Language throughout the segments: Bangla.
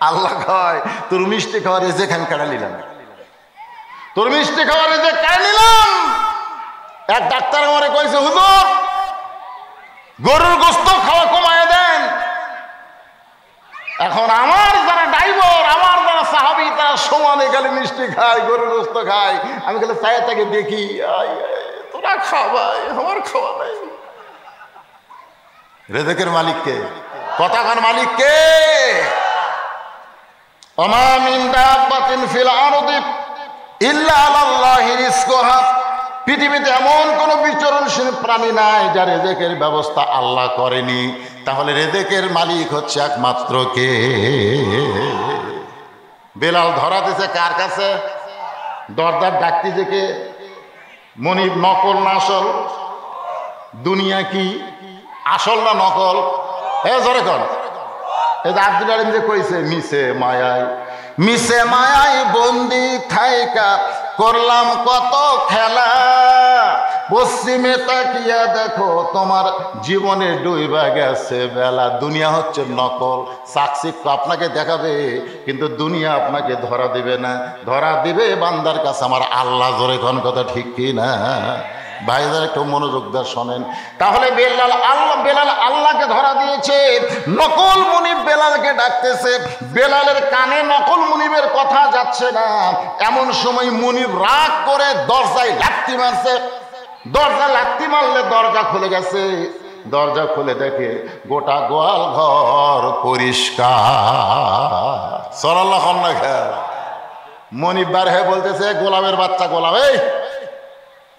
আল্লাহ কয় তোর মিষ্টি খাওয়ার রেজেক আমি কেড়ে নিলাম, তোর মিষ্টি খাওয়ার রেজেক কেড়ে নিলাম। এক ডাক্তার আমারে কইছে হুজুর গরুর গোশত খাওয়া কমায় দেন। এখন আমার যারা ড্রাইভার, আমার যারা সাহাবী, তারা সমানে গেলে মিষ্টি খায়, গরুর গোশত খায়। আমি গেলে চায়ে তাকে দেখি, তোরা খাওয়াই, আমার খাওয়া নাই। রেজেকের মালিককে, কথাকার মালিককে। ওমা মিন দাব্বাতিন ফিল আরদি ইল্লা আলাল্লাহি রিজকুহা। পৃথিবীতে এমন কোন বিচরণশীল প্রাণী নাই যার রেজেকের ব্যবস্থা আল্লাহ করেনি। তাহলে রেজেকের মালিক হচ্ছে একমাত্র কে? বেলাল ধরা দিছে কার কাছে? দরজার ডাকতেছে কে? মনিব নকল না আসল? দুনিয়া কি আসল না নকল? জোরে কর। এই যে আব্দুল আলিম যে কইছে মিশে মায়ায়, মিশে মায়ায় বন্দি থাইকা করলাম কত খেলা, পশ্চিমে তাকিয়া দেখো তোমার জীবনে ডুইবা গেছে বেলা। দুনিয়া হচ্ছে নকল, চাকচিক্য আপনাকে দেখাবে, কিন্তু দুনিয়া আপনাকে ধরা দিবে না। ধরা দিবে বান্দার কাছে আমার আল্লাহ। জোরে কোন কথা ঠিক কি না? ভাইদের একটু মনোযোগ দিয়ে শোনেন। তাহলে বেলাল আল্লাহকে ধরা দিয়েছে, নকল মুনিব বেলালকে ডাকতেছে, বেলালের কানে নকল মুনিবের কথা যাচ্ছে না। এমন সময় মুনিব রাগ করে দরজায় লাথি মারছে। দরজা লাথি মারলে দরজা খুলে গেছে। দরজা খুলে দেখে গোটা গোয়াল ঘর পরিষ্কার। সাল্লাল্লাহু আলাইহি ওয়াসাল্লাম। মুনিব বার হয়ে বলতেছে, গোলামের বাচ্চা গোলাম,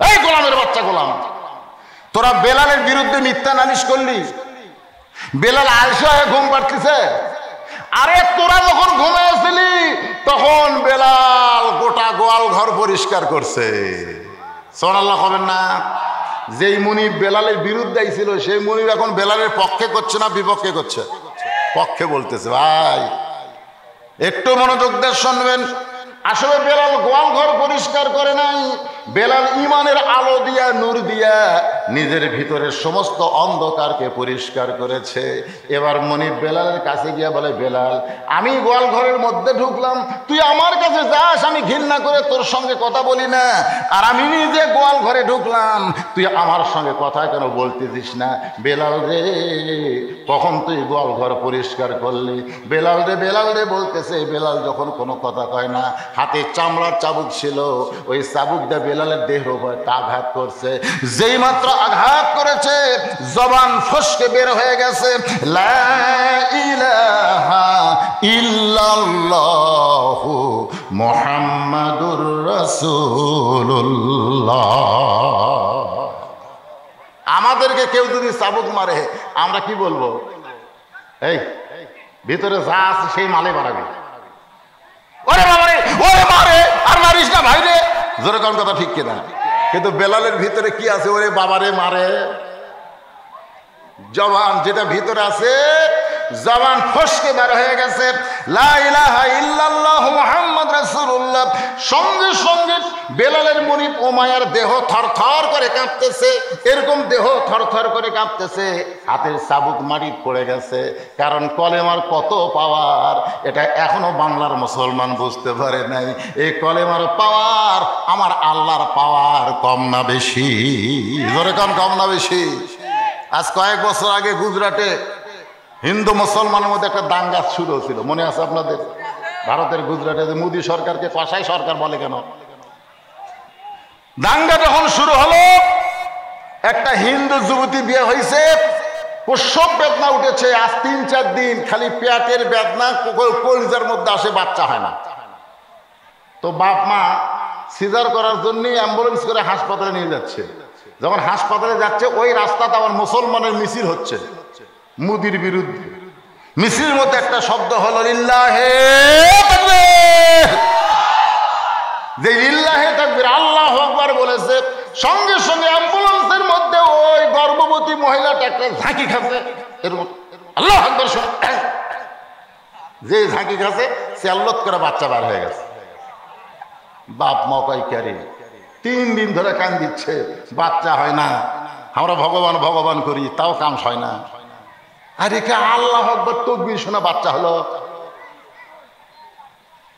এই গোলামের বাচ্চা গোলাম, তোরা বেলালের বিরুদ্ধে মিথ্যা নালিশ করলি। বেলাল আয়েশা হয়ে ঘুম পাড়তেছে। আরে তোরা যখন ঘুমিয়েছিলি তখন বেলাল গোটা গোয়াল ঘর পরিষ্কার করছে। সুবহানাল্লাহ হবেন না? যেই মুনিব বেলালের বিরুদ্ধে ছিল সেই মুনিব এখন বেলালের পক্ষে করছে না বিপক্ষে করছে? পক্ষে বলতেছে। ভাই একটু মনোযোগ দিয়ে শুনবেন। আসলে বেলাল গোয়াল ঘর পরিষ্কার করে নাই, বেলাল ইমানের আলো দিয়া, নূর দিয়া নিজের ভিতরের সমস্ত অন্ধকারকে পরিষ্কার করেছে। এবার মনিব বেলালের কাছে গিয়া বলে, বেলাল আমি গোয়াল ঘরের মধ্যে ঢুকলাম, তুই আমার কাছে যাস, আমি ঘৃণা করে তোর সঙ্গে কথা বলি না। আর আমি নিজে গোয়াল ঘরে ঢুকলাম, তুই আমার সঙ্গে কথা কেন বলতেছিস না? বেলাল রে কখন তুই গোয়াল ঘর পরিষ্কার করলি? বেলাল রে বলতেছে। বেলাল যখন কোনো কথা কয় না, হাতে চামড়ার চাবুক ছিল, ওই চাবুক দিয়ে বেলালের দেহ উপর আঘাত করছে। যেই মাত্র আঘাত করেছে জবান ফসকে বের হয়ে গেছে, লা ইলাহা ইল্লাল্লাহু মুহাম্মাদুর রাসূলুল্লাহ। আমাদেরকে কেউ যদি চাবুক মারে আমরা কি বলবো? এই ভিতরে যা আছে সেই মালে বাড়াবে। ওরে বাবারে, ওরে মারে, আর মারিস না ভাই রে। জোরে কোন কথা ঠিক কিনা? কিন্তু বেলালের ভিতরে কি আছে? ওরে বাবারে মারে। জবান যেটা ভিতরে আছে, জবান ফসকে বের হয়ে গেছে, লা ইলাহা ইল্লাল্লাহু মুহাম্মদ রাসূলুল্লাহ। সঙ্গে সঙ্গে বেলালের মুনিব উমাইয়ার দেহ থরথর করে কাঁপতেছে। এরকম দেহ থরথর করে কাঁপতেছে, হাতের চাবুক মাটি পড়ে গেছে। কারণ কলেমার কত পাওয়ার এটা এখনো বাংলার মুসলমান বুঝতে পারে নাই। এই কলেমার পাওয়ার আমার আল্লাহর পাওয়ার কম না বেশি? জোরে কম না বেশি? আজ কয়েক বছর আগে গুজরাটে হিন্দু মুসলমানের মধ্যে একটা দাঙ্গা শুরু হয়েছিল, মনে আছে আপনাদের? ভারতের গুজরাটে যে মোদী সরকারকে কসাই সরকার বলে কেন? দাঙ্গা যখন শুরু হলো, একটা হিন্দু যুবতী বিয়ে হয়েছে, প্রসব বেদনা উঠেছে, আজ 3-4 দিন খালি পেটের বেদনা, কলিজার মধ্যে আসে, বাচ্চা হয় না। তো বাপ মা সিজার করার জন্য অ্যাম্বুলেন্স করে হাসপাতালে নিয়ে যাচ্ছে। যখন হাসপাতালে যাচ্ছে ওই রাস্তাতে আবার মুসলমানের মিছিল হচ্ছে মোদির বিরুদ্ধে। মিছিলের মধ্যে একটা শব্দ হলো লিল্লাহে তাকবীর। যে লিল্লাহে তাকবীর আল্লাহু আকবার বলেছে, সঙ্গে সঙ্গে অ্যাম্বুলেন্সের মধ্যে ওই গর্ভবতী মহিলাটা একটা ঝাঁকি খাচ্ছে। এর আল্লাহু আকবার শুনে যে ঝাঁকি খাচ্ছে, সে আল্লাহ করে বাচ্চা বার হয়ে গেছে। বাপ মা কয় ক্যারি 3 দিন ধরে কান দিচ্ছে, বাচ্চা হয় না। আমরা ভগবান ভগবান করি, তাও কাম হয় না। আর একে আল্লাহু আকবার তাকবীর শোনা বাচ্চা হলো।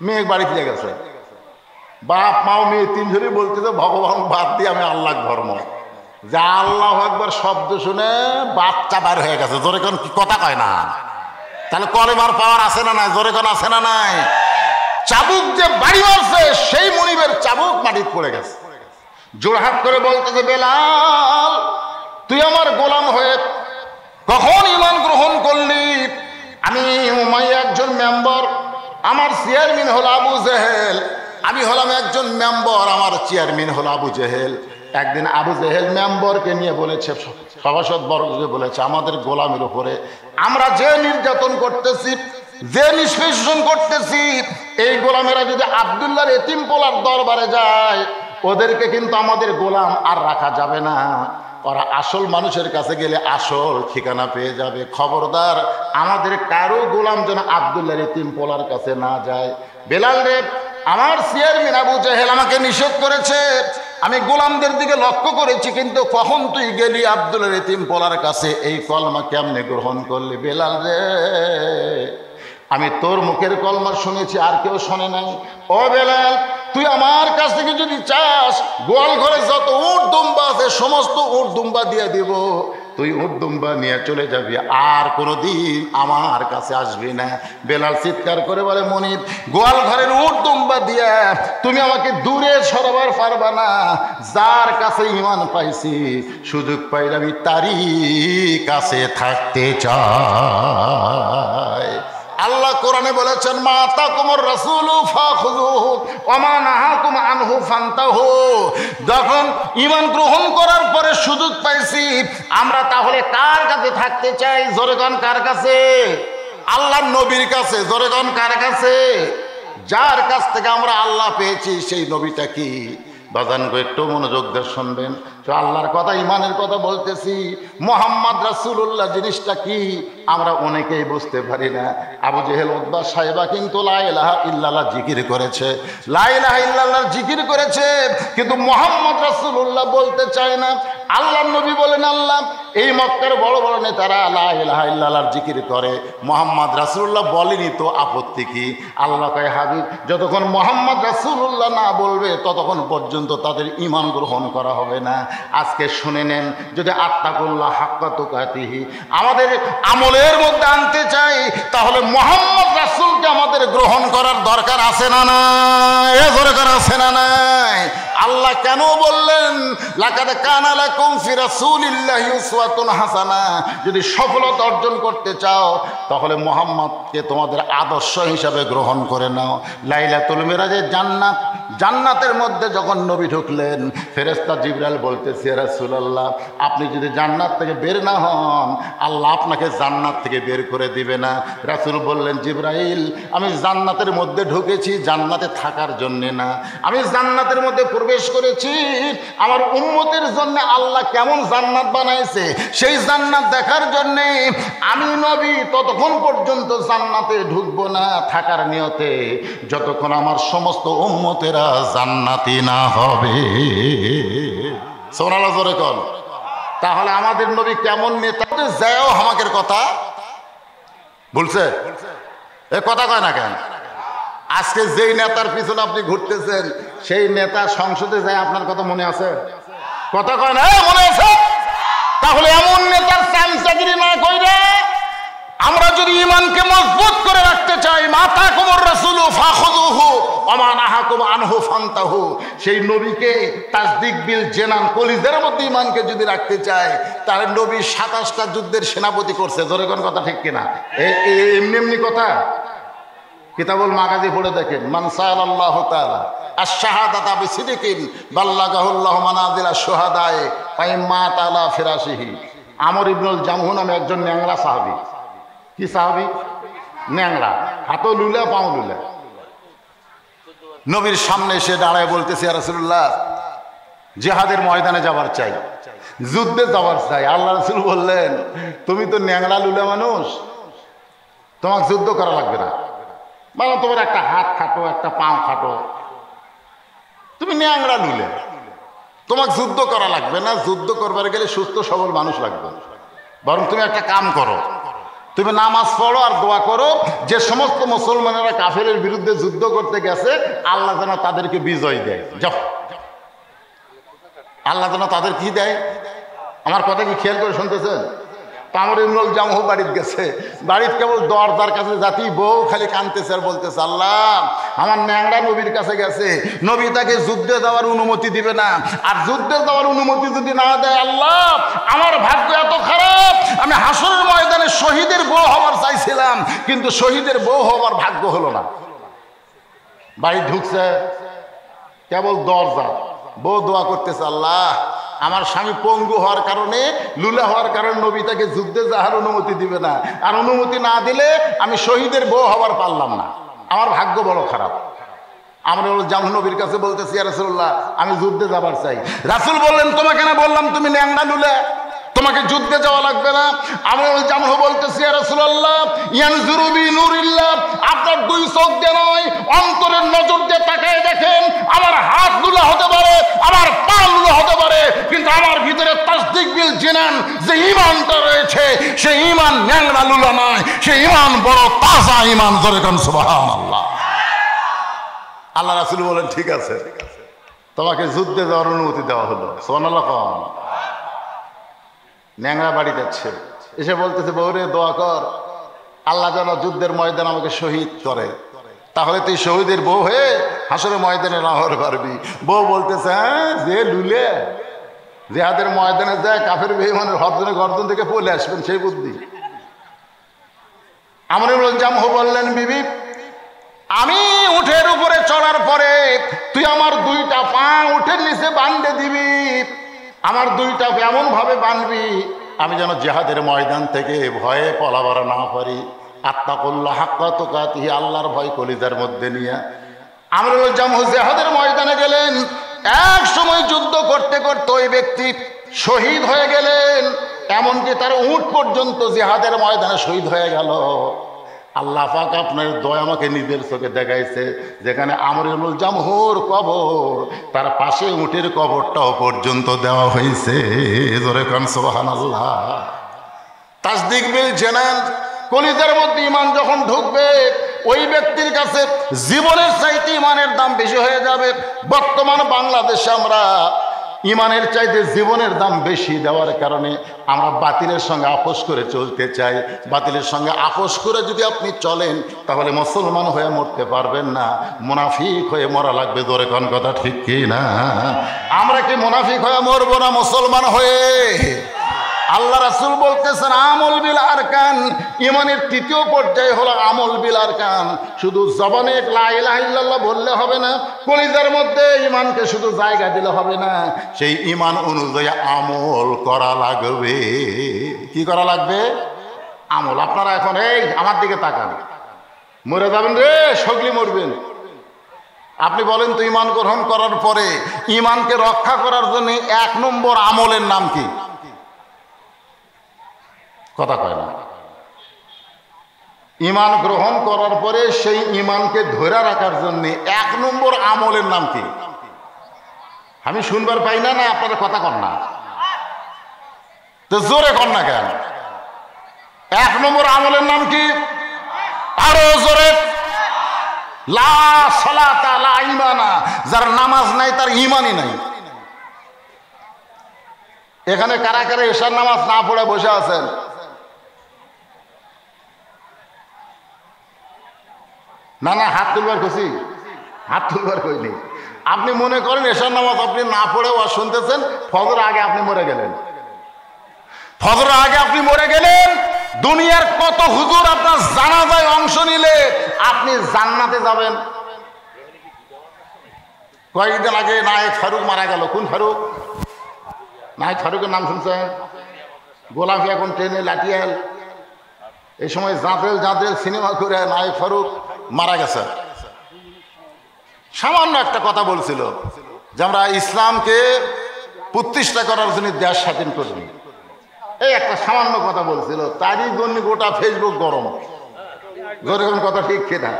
মেয়ে বাড়ি ফিরে গেছে, বাপ মাও মেয়ে তিনজনই বলতেছে ভগবান বাদ দিয়ে আমি আল্লাহ ধর্ম। যা আল্লাহ একবার শব্দ শুনে বাচ্চা বার হয়ে গেছে। জোরে কোন কি কথা কয় না? তাহলে কলেমার পাওয়ার আছে না নাই? জোরে কোন আছে না নাই? চাবুক যে বাড়ি মারছে সেই মনিবের চাবুক মাটিতে পড়ে গেছে। জোড়হাত করে বলতেছে বেলাল, তুই আমার গোলাম হয়ে কখন ঈমান গ্রহণ করলি? আমি উমাইয়া একজন মেম্বার, আমার চেয়ারম্যান হলো আবু জেহেল। আমি হলাম একজন মেম্বার, আমার চেয়ারম্যান হলো আবু জেহেল। একদিন আবু জেহেল মেম্বারকে নিয়ে বলেছে, সভাসদ বর্গকে বলেছে, আমাদের গোলামের উপরে আমরা যে নির্যাতন করতেছি, যে নিষ্পেষণ করতেছি, এই গোলামেরা যদি আব্দুল্লাহর এতিম পোলার দরবারে যায়, ওদেরকে কিন্তু আমাদের গোলাম আর রাখা যাবে না। ওরা আসল মানুষের কাছে গেলে আসল ঠিকানা পেয়ে যাবে। খবরদার আমাদের কারো গোলাম যেন আব্দুল্লাহর এতিম পোলার কাছে না যায়। বেলাল রে, আমার চেয়ারম্যান আবু জেহেল আমাকে নিষেধ করেছে, আমি গোলামদের দিকে লক্ষ্য করেছি, কিন্তু কখন তুই গেলি আব্দুল্লাহর এতিম পোলার কাছে, এই কলমা কেমনে গ্রহণ করলি? বেলাল রে, আমি তোর মুখের কলমা শুনেছি, আর কেউ শোনে নাই। ও বেলাল, তুই আমার কাছ থেকে যদি চাস, গোয়াল ঘরে যত উট দুম্বা আছে সমস্ত উট দুম্বা দিয়ে দিব, তুই উট দুম্বা নিয়ে চলে যাবি, আর কোনোদিন আমার কাছে আসবি না। বেলাল চিৎকার করে বলে, মনিব, গোয়াল ঘরের উট দুম্বা দিয়ে তুমি আমাকে দূরে সরাবার পারবা না। যার কাছে ঈমান পাইছি, সুযোগ পাইলে আমি তারই কাছে থাকতে চাই। আল্লাহ কোরআনে বলেছেন, মা আতাকুমুর রাসূলু ফাখুযুহু ওয়া মা নাহাকুম আনহু ফান্তাহু। যখন ঈমান গ্রহণ করার পরে সুযোগ পাইছি, আমরা তাহলে কার কাছে থাকতে চাই? জোরে কোন কার কাছে? আল্লাহর নবীর কাছে। জোরে কোন কার কাছে? যার কাছ থেকে আমরা আল্লাহ পেয়েছি সেই নবীটা কি? বাজান গো, একটু মনোযোগ দিয়ে শুনবেন। তো আল্লাহর কথা, ইমানের কথা বলতেছি। মুহাম্মদ রাসূলুল্লাহ জিনিসটা কি আমরা অনেকেই বুঝতে পারি না। আবু জেহেল, উতবা, সাইবা কিন্তু লা ইলাহা ইল্লাল্লাহ জিকির করেছে, লা ইলাহা ইল্লাল্লাহ জিকির করেছে, কিন্তু মুহাম্মদ রাসূলুল্লাহ বলতে চায় না। আল্লাহর নবী বলেন, আল্লাহ, এই মক্কার বড় বড় নেতারা লা ইলাহা ইল্লাল্লাহ জিকির করে, মুহাম্মদ রাসূলুল্লাহ বলেনি, তো আপত্তি কি? আল্লাহ কয়, হাবিব, যতক্ষণ মুহাম্মদ রাসূলুল্লাহ না বলবে ততক্ষণ পর্যন্ত তাদের ঈমান গ্রহণ করা হবে না। আজকে শুনে নেন, যদি আত্তাকুল্লাহ হাক্কা তুকাতিহি আমাদের আমলের মধ্যে আনতে চাই, তাহলে মুহাম্মদ রাসূলকে আমাদের গ্রহণ করার দরকার আছে না নাই? এ দরকার আছে না নাই? আল্লাহ কেন বললেন, লাকাদ কানা লাকুম ফি রাসূলিল্লাহি উসওয়াতুন হাসানা? যদি সফলতা অর্জন করতে চাও, তাহলে মুহাম্মদকে তোমাদের আদর্শ হিসাবে গ্রহণ করে নাও। লাইলাতুল মিরাজে জান্নাতের মধ্যে যখন নবী ঢুকলেন, ফেরেশতা জিবরাইল বলতেছে, ইয়া রাসূলুল্লাহ, আপনি যদি জান্নাত থেকে বের না হন, আল্লাহ আপনাকে জান্নাত থেকে বের করে দিবে না। রাসূল বললেন, জিবরাইল, আমি জান্নাতের মধ্যে ঢুকেছি জান্নাতে থাকার জন্যে না, আমি জান্নাতের মধ্যে প্রবেশ করেছি আমার উম্মতের জন্য। আল্লাহ কেমন জান্নাত বানাইছে সেই জান্নাত দেখার জন্যে। আমি নবী ততক্ষণ পর্যন্ত জান্নাতে ঢুকবো না থাকার নিয়তে, যতক্ষণ আমার সমস্ত উম্মতেরা জান্নাতি না হবে। সুবহানাল্লাহ, জোরে কর। তাহলে আমাদের নবী কেমন নেতা? যাও আমাদের কথা বলছে, এ কথা কয় না কেন? আজকে যেই নেতার পিছনে আপনি ঘুরতেছেন, সেই নেতা সংসদে যায়, আপনার কথা মনে আছে? কথা কয় না? মনে আছে? তাহলে এমন নেতার চামচাগিরি না কইরা আমরা যদি ঈমানকে মজবুত করে রাখতে চাই, মাতা কুমুর রাসূলু ফাখুযুহু ওয়া মা নাহাকুম আনহু ফান্তাহু, সেই নবীকে তাসদিক বিল জেনান, কলিজার মধ্যে ঈমানকে যদি রাখতে চাই, তাহলে নবী ২৭টা যুদ্ধের সেনাপতি করছে। জোরে কোন কথা ঠিক কিনা? এমনি এমনি কথা? কিতাবুল মাগাজি পড়ে দেখেন, মান সাআলাল্লাহু তাআলা আশ-শাহাদাতা বিসিদকিন বাল্লাগাহুল্লাহু মানাজিলা শুহাদায়ে ফাইম্মা তাআলা ফিরাশিহি। আমর ইবনুল জামহু নামে একজন ন্যাংরা সাহাবী। কি সাহাবী? ন্যাংরা, হাতও লুলা পাও লুলা। নবীর সামনে এসে দাঁড়ায় বলতেছে, ইয়া রাসূলুল্লাহ, জিহাদের ময়দানে যাবার চাই, যুদ্ধে যাবার চাই। আল্লাহ রাসূল বললেন, তুমি তো ন্যাংরা লুলা মানুষ, তোমাকে যুদ্ধ করা লাগবে না। মানে তোমার একটা হাত খাটো, একটা পাও খাটো, তুমি ন্যাংরা লুলে, তোমাকে যুদ্ধ করা লাগবে না। যুদ্ধ করবার গেলে সুস্থ সবল মানুষ লাগবে। বরং তুমি একটা কাম করো, তুমি নামাজ পড়ো আর দোয়া করো, যে সমস্ত মুসলমানেরা কাফেরের বিরুদ্ধে যুদ্ধ করতে গেছে আল্লাহ যেন তাদেরকে বিজয় দেয়। যাও, আল্লাহ যেন তাদের কি দেয়। আমার কথা কি খেয়াল করে শুনতেছেন? কামর ইবনুল জামহ বাড়িতে গেছে, বাড়িতে কেবল দরজার কাছে জাতি বউ খালি কাঁদতেছে আর বলতেছে, আল্লাহ আমার ন্যাংরা নবীর কাছে গেছে, নবী তাকে যুদ্ধে যাওয়ার অনুমতি দিবে না, আর যুদ্ধে যাওয়ার অনুমতি যদি না দেয় আল্লাহ আমার ভাগ্য এত খারাপ, আমি হাসরের ময়দানে শহীদের বউ হওয়ার চাইছিলাম, কিন্তু শহীদের বউ হওয়ার ভাগ্য হলো না। বাড়ি ঢুকছে, কেবল দরজা, বউ দোয়া করতেছে, আল্লাহ আমার স্বামী পঙ্গু হওয়ার কারণে, লুলা হওয়ার কারণে নবী তাকে যুদ্ধে যাওয়ার অনুমতি দিবে না, আর অনুমতি না দিলে আমি শহীদের বউ হওয়ার পারলাম না, আমার ভাগ্য বড় খারাপ। আমরা জামহ নবীর কাছে বলতেছি, ইয়া রাসূলুল্লাহ আমি যুদ্ধে যাবার চাই। রাসূল বললেন, তোমাকে না বললাম তুমি ন্যাংরা লুলা, তোমাকে যুদ্ধে যাওয়া লাগবে না। আমরা জামহ বলতেছি, ইয়া রাসূলুল্লাহ ইয়ানজুরু বি নূরিল্লাহ, আপনার দুই চোখ দিয়ে নয় অন্তরের নজর দিয়ে তাকায় দেখেন, আমার হাত লুলা হতে পারে, আমার পা লুলা হতে পারে, কিন্তু আমার ভিতরে তাসদিক বিল জিনান যে ঈমানটা রয়েছে সেই ঈমান ন্যাংরা লুলা নয়, সেই ঈমান বড় তাজা ঈমান। ধরে কোন সুবহানাল্লাহ। আল্লাহ রাসূল বলেন, ঠিক আছে তোমাকে যুদ্ধে যাওয়ার অনুমতি দেওয়া হলো। সুবহানাল্লাহ। কোন ন্যাংরা বাড়ি যাচ্ছে, এসে বলতেছে, বউরে দোয়া কর আল্লাহ যেন যুদ্ধের ময়দান আমাকে শহীদ করে, তাহলে তুই শহীদের বউ হয়ে হাসরের ময়দানে না হতে পারবি। বউ বলতেছে, হ্যাঁ যে লুলে জিহাদের ময়দানে যায় কাফের বেঈমানের গর্দন থেকে পলে আসবেন সেই বুদ্ধি। আমরুল জামহ বললেন, বিবি আমি উঠের উপরে চড়ার পরে তুই আমার দুইটা পা উঠের নিচে বাঁধে দিবি, আমার দুইটা এমন ভাবে বাঁধবি আমি যেন জিহাদের ময়দান থেকে ভয়ে পলাবার না পারি। আত্তাকুল্লাহ হাক্কা তুকাতিহি, আল্লাহর ভয় কলিজার মধ্যে নিয়ে আমরুল জামহ জিহাদের ময়দানে গেলেন। এক সময় যুদ্ধ করতে করতে ওই ব্যক্তি শহীদ হয়ে গেলেন, এমনকি তার উট পর্যন্ত জিহাদের ময়দানে শহীদ হয়ে গেল। আল্লাহ পাক আপনার দয়া আমাকে নিজের চোখে দেখাইছে, যেখানে আমরুল জামহুর কবর তার পাশে উটের কবরটাও পর্যন্ত দেওয়া হয়েছে। জোরে কান সুবহানাল্লাহ। তাসদিক বিল জানান, কলিজার মধ্যে ঈমান যখন ঢুকবে ওই ব্যক্তির কাছে জীবনের চাইতে ঈমানের দাম বেশি হয়ে যাবে। বর্তমান বাংলাদেশে আমরা ঈমানের চাইতে জীবনের দাম বেশি দেওয়ার কারণে আমরা বাতিলের সঙ্গে আপোষ করে চলতে চাই। বাতিলের সঙ্গে আপোষ করে যদি আপনি চলেন তাহলে মুসলমান হয়ে মরতে পারবেন না, মুনাফিক হয়ে মরা লাগবে। জোরে কোন কথা ঠিক কি না? আমরা কি মুনাফিক হয়ে মরবো না মুসলমান হয়ে? আল্লাহ রাসূল বলতেছেন, আমল বিল আরকান, ঈমানের তৃতীয় পর্যায়ে হলো আমল বিল আরকান। শুধু জবানে লা ইলাহা ইল্লাল্লাহ বললে হবে না, কলিজার মধ্যে ঈমানকে শুধু জায়গা দিলে হবে না, সেই ঈমান অনুযায়ী আমল করা লাগবে। কি করা লাগবে? আমল। আপনারা এখন এই আমার দিকে তাকান, মরে যাবেন রে, সগলি মরবেন। আপনি বলেন তো ঈমান গ্রহণ করার পরে ঈমানকে রক্ষা করার জন্য 1 নম্বর আমলের নাম কি? কথা কয় না। ঈমান গ্রহণ করার পরে সেই ঈমানকে ধরে রাখার জন্য 1 নম্বর আমলের নাম কি? আমি শুনবার পাই না, না আপনারা কথা কন না তো জোরে কন না কেন? 1 নম্বর আমলের নাম কি? আরো জোরে। লা সালাতা লা ঈমানা, যার নামাজ নাই তার ঈমানই নাই। এখানে কারা কারা এশার নামাজ না পড়ে বসে আছেন? না না, হাত তুলবার খুশি, হাত তুলবার কইনি। আপনি মনে করেন এশার নামাজ আপনি না পড়েও আর শুনতেছেন, ফজর আগে আপনি মরে গেলেন। ফজর আগে আপনি মরে গেলেন। দুনিয়ার কত হুজুর আপনার জানাজায় অংশ নিলে আপনি জান্নাতে যাবেন। কয়েকদিন আগে নায়েক ফারুক মারা গেল। কোন ফারুক? নায়েক ফারুকের নাম শুনছেন? গোলাপি এখন ট্রেনে লাঠিয়াল। এই সময় জাঁদরেল সিনেমা করে নায়েক ফারুক মারা গেছে। সামান্য একটা কথা বলছিল যে আমরা ইসলামকে প্রতিষ্ঠা করার জন্য দেশ স্বাধীন করিনি, এই একটা সামান্য কথা বলছিল, তারই জন্য গোটা ফেসবুক গরম। যেরকম কথা ঠিক কিনা?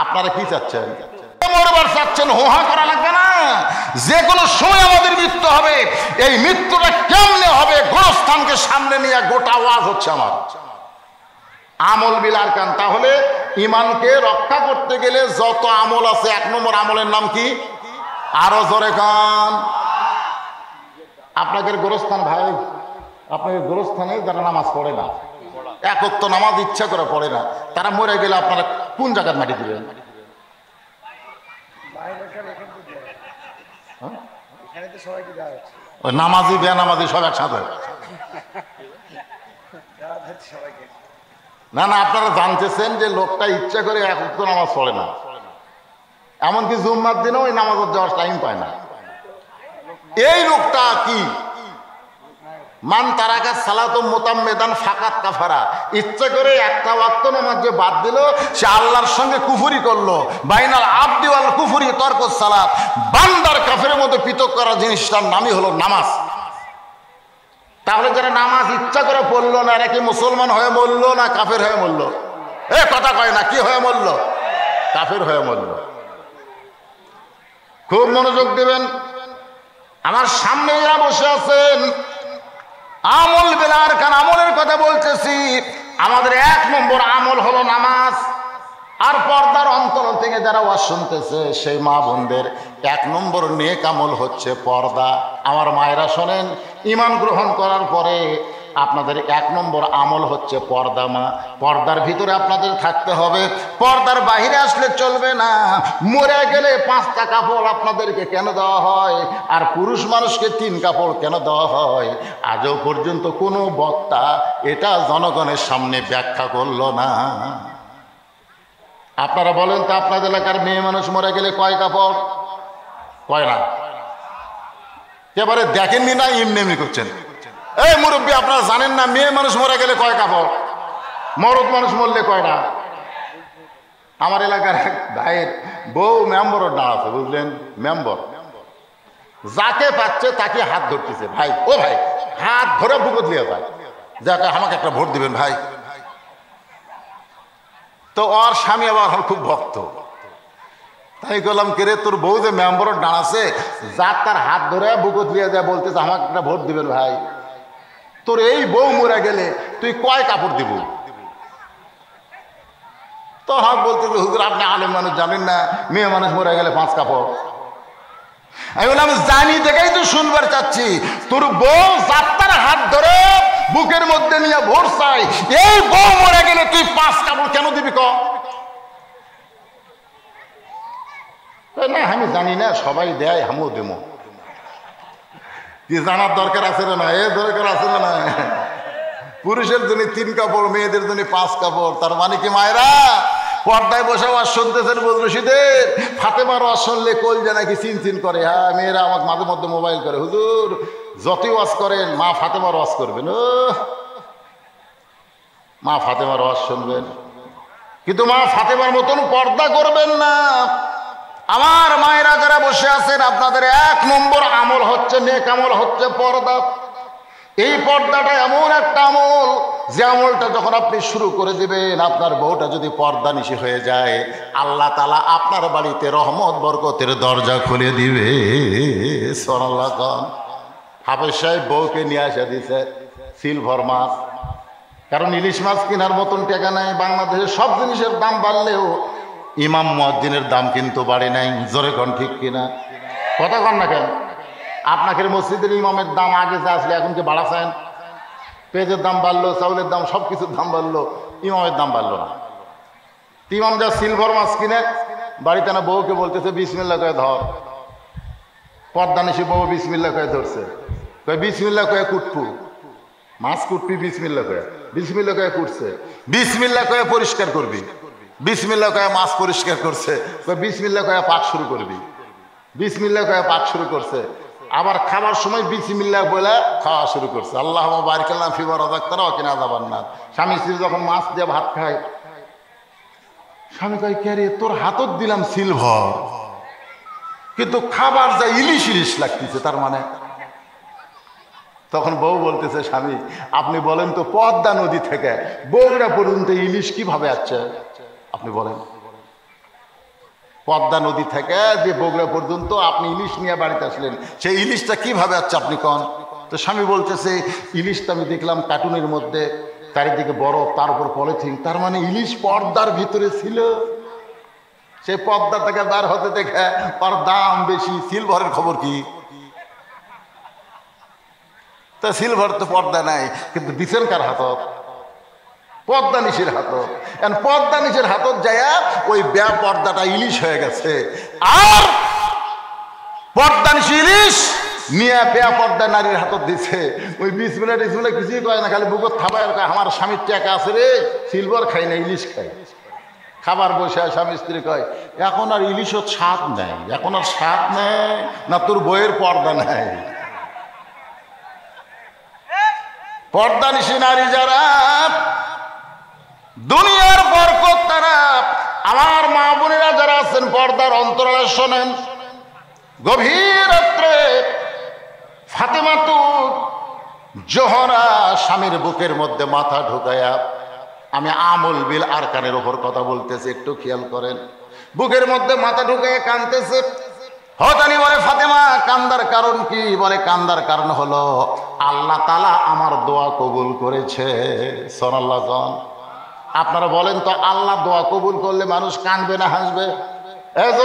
আপনারা কি চাচ্ছেন? মরবার চাচ্ছেন, হোহা করা লাগবে না। যে কোনো সময় আমাদের মৃত্যু হবে। এই মৃত্যুটা কেমনে হবে? গোরস্থানকে সামনে নিয়ে গোটা ওয়াজ হচ্ছে আমার। আমল বিল আরকান। তাহলে ইমানকে রক্ষা করতে গেলে যত আমল আছে, 1 নম্বর আমলের নাম কি? আরো জোরে কান। আপনাদের গোরস্থান ভাই, আপনাদের গোরস্থানে যারা নামাজ পড়ে না, এক ওয়াক্ত নামাজ ইচ্ছা করে পড়ে না, তারা মরে গেলে আপনারা কোন জায়গার মাটি দিবেন? ওই নামাজি বেনামাজি সব একসাথে? না না, আপনারা জানতেছেন যে লোকটা ইচ্ছা করে এক ওয়াক্ত নামাজ পড়ে না, এমনকি জুম্মার দিনেও ওই নামাজের যাওয়ার টাইম পায় না। এই লোকটা কি? মান তারাকা সালাতুম মুতাম্মিদান ফাকাত কাফারা। ইচ্ছা করে একটা ওয়াক্ত নামাজ যে বাদ দিল, সে আল্লাহর সঙ্গে কুফরি করলো। বাইনাল আবদি ওয়াল কুফরি তরকুস সালাত। বান্দার কাফেরের মধ্যে পৃথক করা জিনিসটার নামই হলো নামাজ। তাহলে যারা নামাজ ইচ্ছা করে পড়লো না, এরা কি মুসলমান হয়ে মরলো না কাফের হয়ে মরলো? এ কথা কয় না, কি হয়ে মরলো? কাফের হয়ে মরলো। খুব মনোযোগ দিবেন। আমার সামনে যারা বসে আছেন, আমল বেলার কান আমলের কথা বলতেছি। আমাদের 1 নম্বর আমল হলো নামাজ। আর পর্দার অন্তর থেকে যারা ওয়াজ শুনতেছে, সেই মা বোনদের 1 নম্বর নেক আমল হচ্ছে পর্দা। আমার মায়েরা শোনেন, ঈমান গ্রহণ করার পরে আপনাদের 1 নম্বর আমল হচ্ছে পর্দা। মা, পর্দার ভিতরে আপনাদের থাকতে হবে, পর্দার বাহিরে আসলে চলবে না। মরে গেলে 5টা কাপড় আপনাদেরকে কেন দেওয়া হয়, আর পুরুষ মানুষকে 3 কাপড় কেন দেওয়া হয়? আজও পর্যন্ত কোনো বক্তা এটা জনগণের সামনে ব্যাখ্যা করলো না। আপনারা বলেন তো, আপনাদের এলাকার মেয়ে মানুষ মরে গেলে কয় কাপড়? কয় না? এবারে দেখেননি না, এমনি করছেন। এই মুরব্বী, আপনারা জানেন না মেয়ে মানুষ মরে গেলে কয় কাপড়? মরদ মানুষ মরলে কয়টা? আমার এলাকার এক ভাইয়ের বউ মেম্বরের ডাল আছে, বুঝলেন? মেম্বর যাকে পাচ্ছে তাকে হাত ধরতেছে। ভাই, ও ভাই, হাত ধরে বুকত দিয়ে যায়, যাকে আমাকে একটা ভোট দিবেন ভাই। তো ওর স্বামী আবার খুব ভক্ত, তাই বললাম, কে রে, তোর বউ যে মেম্বরের ডাল আছে, যার তার হাত ধরে বুকত দিয়ে যায়, বলতেছে আমাকে একটা ভোট দিবেন ভাই। তোর এই বউ মরে গেলে তুই কয় কাপড় দিব? তো হাত বলতেছে, হুজুর আপনি আলেম মানুষ, জানেন না মেয়ে মানুষ মরে গেলে 5 কাপড়? আমি বললাম, জানি দেখেই তো শুনবার চাচ্ছি। তোর বউ যাত্রার হাত ধরে বুকের মধ্যে নিয়ে ভোর চাই, এই বউ মরে গেলে তুই 5 কাপড় কেন দিবি? না, আমি জানি না, সবাই দেয়, আমিও দেবো। কি জানার দরকার আছে না? এ দরকার আছে না? পুরুষের জন্য 3 কাপড়, মেয়েদের জন্য 5 কাপড়। তার মানে কি মায়েরা পর্দায় বসে ওয়াজ শুনতেছেন? বদরশীদের ফাতেমার ওয়াজ শুনলে কলজা নাকি চিনচিন করে। হ্যাঁ, মেয়েরা আমাকে মাঝে মধ্যে মোবাইল করে, হুজুর যতই ওয়াজ করেন মা ফাতেমার ওয়াজ করবেন, ও মা ফাতেমার ওয়াজ শুনবেন, কিন্তু মা ফাতেমার মতন পর্দা করবেন না। আমার মায়েরা যারা বসে আছেন, আপনাদের 1 নম্বর আমল হচ্ছে, নেক আমল হচ্ছে পর্দা। এই পর্দাটা এমন একটা আমল, যে আমলটা যখন আপনি শুরু করে দিবেন, আপনার বউটা যদি পর্দা নিশি হয়ে যায়, আল্লাহ তাআলা আপনার বাড়িতে রহমত বরকতের দরজা খুলে দিবে। সুবহানাল্লাহ। হাফেজ সাহেব বউকে নিয়ে আসা দিছে সিলভার মাছ, কারণ ইলিশ মাছ কেনার মতন টাকা নাই। বাংলাদেশের সব জিনিসের দাম বাড়লেও ইমাম মুয়াজ্জিনের দাম কিন্তু বাড়ে নাই। জোরে কোন ঠিক কিনা? কথা কন না কেন? আপনাকে মসজিদের ইমামের দাম আগে যা আসলে এখন কি বাড়াছেন? পেঁয়াজের দাম বাড়লো, চাউলের দাম, সব কিছুর দাম বাড়লো, ইমামের দাম বাড়লো না। ইমাম যা সিলভার মাছ কিনে বাড়িতে না বউকে বলতেছে বিসমিল্লাহ কয়ে ধর। পর্দা নিশি বউ বিসমিল্লাহ কয়ে ধরছে, কয়ে বিসমিল্লাহ কয়ে কুটপু, মাছ কুটপি বিসমিল্লাহ কয়ে, বিসমিল্লাহ কয়ে কুটছে, বিসমিল্লাহ কয়ে পরিষ্কার করবি, বিসমিল্লাহ কয়ে মাছ পরিষ্কার করছে, বিসমিল্লাহ কয়ে পাক শুরু করবি, বিসমিল্লাহ কয়ে পাক শুরু করছে। আবার খাবার সময় বিসমিল্লাহ বলে খাওয়া শুরু করছে। আল্লাহুম্মা বারিক লানা ফিমা রাযাকতানা ওয়া কিনা আযাবান নার। স্বামী স্ত্রী যখন মাছ দিয়ে ভাত খায়, স্বামী কয়, কে রে, তোর হাতত দিলাম সিলভার, কিন্তু খাবার যা ইলিশ ইলিশ লাগতেছে, তার মানে? তখন বউ বলতেছে, স্বামী আপনি বলেন তো, পদ্মা নদী থেকে বগুড়া পর্যন্ত ইলিশ কিভাবে আসছে? আপনি বলেন। পদ্মা নদী থেকে যে বগুড়া পর্যন্ত আপনি ইলিশ নিয়ে বাড়িতে আসলেন, সেই ইলিশটা কিভাবে আছে আপনি কন? তো স্বামী বলতেছে, ইলিশটা আমি দেখলাম কার্টুনের মধ্যে, চারিদিকে বরফ, তার উপর পলিথিন, তার মানে ইলিশ পর্দার ভিতরে ছিল। সেই পর্দা থেকে বার হতে দেখে তার দাম বেশি। সিলভারের খবর কি? তা সিলভার তো পর্দা নাই, কিন্তু দিচ্ছেন কার হাতত? পর্দা নিশির হাতত। পর্দা নিশির হাতত যায় ওই পর্দাটা ইলিশ হয়ে গেছে। আর পর্দা নিশি ইলিশ নিয়ে পর্দা নারীর হাতত দিচ্ছে। ওই বিসমিল্লাহ টিসমিল্লাহ কিছুই কয় না, খালি বুকত থাবায় আমার স্বামীর টাকা আছে রে, সিলভার খাই না, ইলিশ খাই। খাবার বসে স্বামী স্ত্রী কয়, এখন আর ইলিশও স্বাদ নেই, এখন আর স্বাদ নেই না, তোর বইয়ের পর্দা নেই। পর্দা নিশি নারী যারা, দুনিয়ার বরকত তারা, আমার মা বোনেরা যারা আছেন পর্দার অন্তরালে শোনেন, গভীর রাত্রে ফাতেমা তু জোহরা স্বামীর বুকের মধ্যে মাথা ঢুকায়া, আমি আমল বিল আরকানের ওপর কথা বলতেছি, একটু খেয়াল করেন, বুকের মধ্যে মাথা ঢুকাইয়া কাঁদতেছে। হতানি বলে, ফাতেমা কান্দার কারণ কি? বলে, কান্দার কারণ হলো আল্লাহ তাআলা আমার দোয়া কবুল করেছে। সুবহানাল্লাহ। আপনারা বলেন তো, আল্লাহ দোয়া কবুল করলে মানুষ কাঁদবে না হাসবে?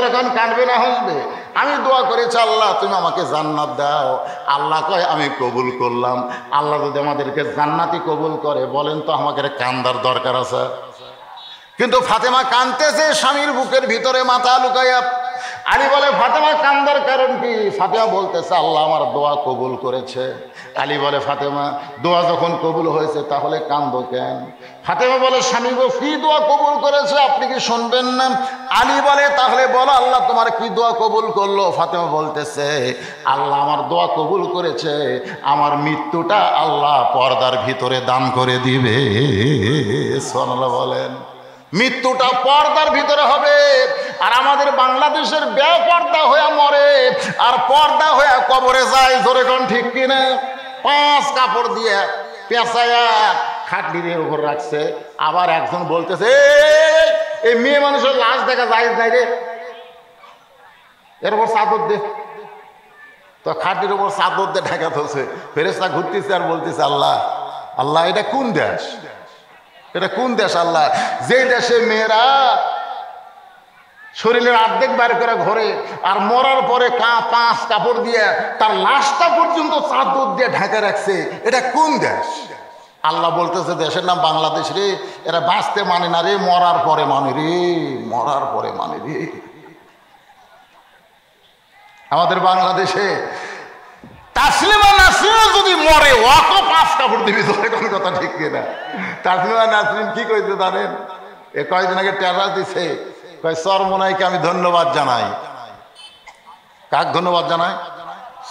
যখন কাঁদবে না হাসবে? আমি দোয়া করেছি, আল্লাহ তুমি আমাকে জান্নাত দাও। আল্লাহ কয় আমি কবুল করলাম। আল্লাহ যদি আমাদেরকে জান্নাতি কবুল করে, বলেন তো আমাকে কান্দার দরকার আছে? কিন্তু ফাতেমা কাঁদতেছে স্বামীর বুকের ভিতরে মাথা লুকাইয়া। আলী বলে, ফাতেমা কান্দার কারণ কি? ফাতেমা বলতেছে, আল্লাহ আমার দোয়া কবুল করেছে। আলী বলে, ফাতেমা দোয়া যখন কবুল হয়েছে তাহলে কান্দো কেন? ফাতেমা বলে, স্বামী গো, কি দোয়া কবুল করেছে আপনি কি শুনবেন না? আলী বলে, তাহলে বলো আল্লাহ তোমার কি দোয়া কবুল করলো? ফাতেমা বলতেছে, আল্লাহ আমার দোয়া কবুল করেছে, আমার মৃত্যুটা আল্লাহ পর্দার ভিতরে দান করে দিবে। সুবহানাল্লাহ বলেন। মৃত্যুটা পর্দার ভিতরে হবে। আর আমাদের বাংলাদেশের বেপর্দা হয়ে মরে আর পর্দা হয়ে কবরে যায়। জোরে কোন ঠিক কিনা? 5 কাপড় দিয়ে পেঁচায়া খাটলির উপর রাখছে। আবার একজন বলতেছে, এই মেয়ে মানুষের লাশ দেখা যায় নাই রে, এর উপর চাদর দে। তো খাটলির উপর চাদর দিয়ে ঢাকা ধরছে। ফেরেশতা ঘুরতেছে আর বলতেছে, আল্লাহ আল্লাহ এটা কোন দেশ? এটা কোন দেশ আল্লাহ, যে দেশে মেয়েরা শরীরের অর্ধেক বার করে ঘরে আর মরার পরে 5 কাপড় দিয়ে তার লাশটা পর্যন্ত চাদর দিয়ে ঢাকা রাখছে? এটা কোন দেশ? আল্লাহ বলতেছে, দেশের নাম বাংলাদেশ রে। এরা বাঁচতে মানে না রে, মরার পরে মানে রে, মরার পরে মানে রে। আমাদের বাংলাদেশে তাসলিমা নাসরিন যদি মরে, অত 5 কাপড় দিবি। কোন কথা ঠিক কিনা? তাসলিমা নাসরিন কি কইতে জানেন? এ কয়েকদিন আগে টেরাস দিছে, কয় চরমোনাইকে আমি ধন্যবাদ জানাই। কাক ধন্যবাদ জানাই?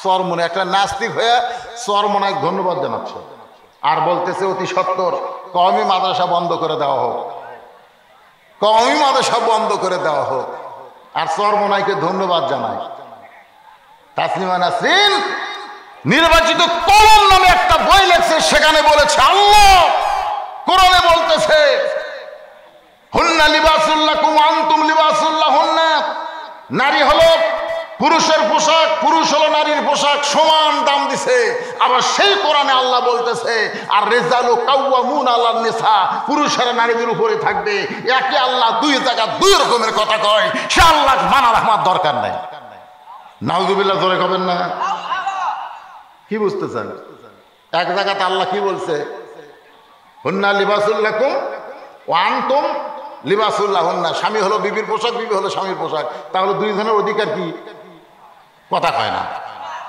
চরমোনাই। একটা নাস্তিক হয়ে চরমোনাইকে ধন্যবাদ জানাচ্ছে আর বলতেছে অতি সত্বর কওমি মাদ্রাসা বন্ধ করে দেওয়া হোক, কওমি মাদ্রাসা বন্ধ করে দেওয়া হোক। আর চরমোনাইকে ধন্যবাদ জানাই। তাসলিমা নাসরিন নির্বাচিত কলম নামে একটা বই লেখছে, সেখানে বলেছে, আল্লাহ কোরআনে বলতেছে, হুন্না লিবাসুল লাকুম আনতুম লিবাসুল লাহুন্না। নারী হলো পুরুষের পোশাক, পুরুষ হলো নারীর পোশাক, সমান দাম দিছে। আবার সেই কোরআনে আল্লাহ বলতেছে, আর রিজালু কাওয়ামুন আলান নিসা, পুরুষেরা নারীদের উপরে থাকবে। একে আল্লাহ 2 জায়গা 2 রকমের কথা কয়, সে আল্লাহ মানার আমার দরকার নাই। নাউজুবিল্লাহ, জোরে কবেন না? কি বুঝতেছেন? এক জায়গাতে আল্লাহ কি বলছে, হুন্না লিবাসুল লাকুম ওয়া আনতুম লিবাসুল লাহুন্না। স্বামী হলো বিবির পোশাক, বিবি হলো স্বামীর পোশাক। তাহলে 2 জনের অধিকার কি? কথা কয় না,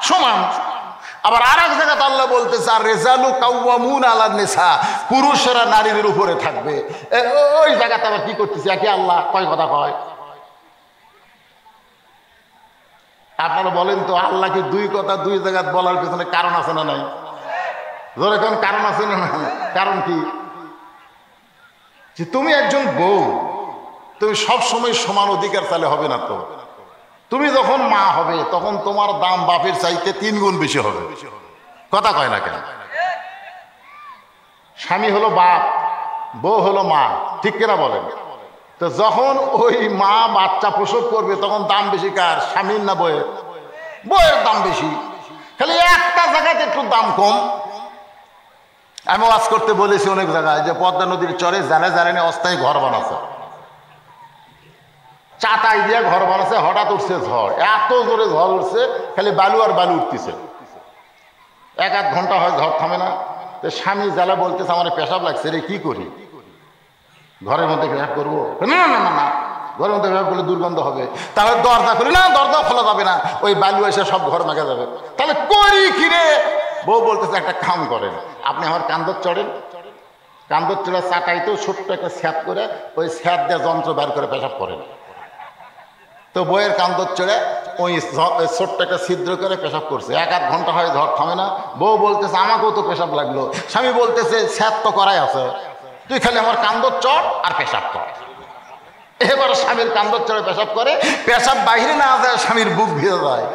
সমান। আবার আর এক জায়গাতে আল্লাহ বলতেছে, আর রিজালু কাওয়ামুন আলান নিসা, পুরুষেরা নারীদের উপরে থাকবে। ওই জায়গাতে আবার কি করতেছে? একে আল্লাহ কয় কথা কয়? আপনারা বলেন তো, আল্লাহ কি 2 কথা 2 জায়গায় বলার পিছনে কারণ আছে না নাই? ধরে কোন কারণ আছে না? কারণ কি? যে তুমি একজন বউ, তুমি সব সময় সমান অধিকার চাইলে হবে না। তো তুমি যখন মা হবে তখন তোমার দাম বাপের চাইতে 3 গুণ বেশি হবে। কথা কয় না কেন? স্বামী হলো বাপ, বউ হলো মা, ঠিক কিনা বলেন? তো যখন ওই মা বাচ্চা প্রসব করবে তখন দাম বেশি কার, স্বামীর না বইয়ের? বইয়ের দাম বেশি, খালি একটা জায়গাতে একটু দাম কম। আমি ওয়াজ করতে বলেছি অনেক জায়গায় যে পদ্মা নদীর চরে জানে জানে অস্থায়ী ঘর বানাচ্ছে, চাটাই দিয়ে ঘর বানাচ্ছে। হঠাৎ উঠছে ঝড়, এত জোরে ঝড় উঠছে, খালি বালু আর বালু উঠতেছে। 1-1 ঘন্টা হয় ঝড় থামে না। তো স্বামী জ্বালা বলতেছে আমার পেশাব লাগছে রে, কি করি? ঘরের মধ্যে পেশাব করবো? না না না না, ঘরের মধ্যে পেশাব করলে দুর্গন্ধ হবে। তাহলে দরজা করি না, দরজা খোলা যাবে না, ওই বালু এসে সব ঘর মাখা যাবে। তাহলে করি কিরে? বউ বলতেছে একটা কাম করেন, আপনি আমার কান্দর চড়েন, কান্দর চড়ে চাটাইতেও ছোট্ট একটা স্যাপ করে ওই স্যাপ দিয়ে যন্ত্র বের করে পেশাব করেন। তো বইয়ের কান্দর চড়ে ওই ছোট্ট একটা ছিদ্র করে পেশাব করছে। 1-1 ঘন্টা হয় ঝড় থামে না। বউ বলতেছে আমাকেও তো পেশাব লাগলো। স্বামী বলতেছে স্যাপ তো করাই আছে, তুই খালি আমার কান্দর চড় আর পেশাব কর। এবার স্বামীর কান্দর চড়ে পেশাব করে, পেশাব বাহিরে না যায়, স্বামীর বুক ভিজে যায়।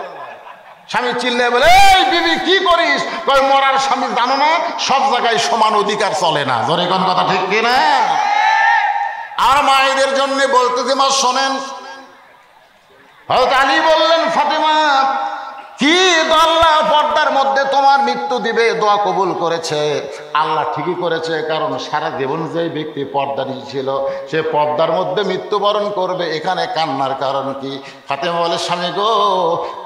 স্বামী চিল্লায় বলে এই বিবি কি করিস? কই মরার স্বামী জানো না সব জায়গায় সমান অধিকার চলে না। জোরে কোন কথা ঠিক কিনা? আর মায়েদের জন্য বলতেছে মা শোনেন, হযরত আলী বললেন ফাতেমা কি আল্লাহ পর্দার মধ্যে তোমার মৃত্যু দিবে, দোয়া কবুল করেছে। আল্লাহ ঠিকই করেছে, কারণ সারা জীবন যে ব্যক্তি পর্দা ছিল সে পর্দার মধ্যে মৃত্যুবরণ করবে। এখানে কান্নার কারণ কি? ফাতেমা বলে স্বামী গো,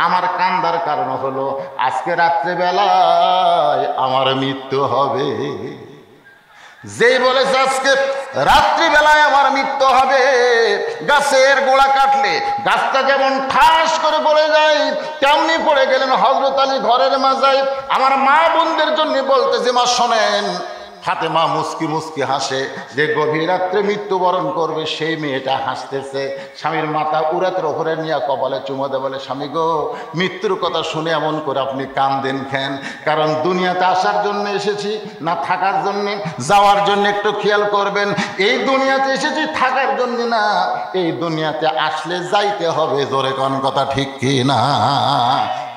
আমার কান্দার কারণ হলো আজকে রাত্রিবেলায় আমার মৃত্যু হবে। যেই বলেছে আজকে রাত্রিবেলায় আমার মৃত্যু হবে, গাছের গোড়া কাটলে গাছটা যেমন ঠাস করে পড়ে যায় তেমনি পড়ে গেলেন হযরত আলী ঘরের মাঝায়। আমার মা বোনদের জন্য বলতেছে মা শোনেন, ফাতেমা মুস্কি মুস্কি হাসে, যে গভীর রাত্রে মৃত্যুবরণ করবে সেই মেয়েটা হাসতেছে। স্বামীর মাথা উরাতের ওপরে নিয়ে কপালে চুমো দেয়, বলে স্বামী গো, মৃত্যুর কথা শুনে এমন করে আপনি কান্দেন কেন? কারণ দুনিয়াতে আসার জন্য এসেছি না থাকার জন্য? যাওয়ার জন্য একটু খেয়াল করবেন, এই দুনিয়াতে এসেছি থাকার জন্য না, এই দুনিয়াতে আসলে যাইতে হবে। জোরে কোন কথা ঠিক কি না?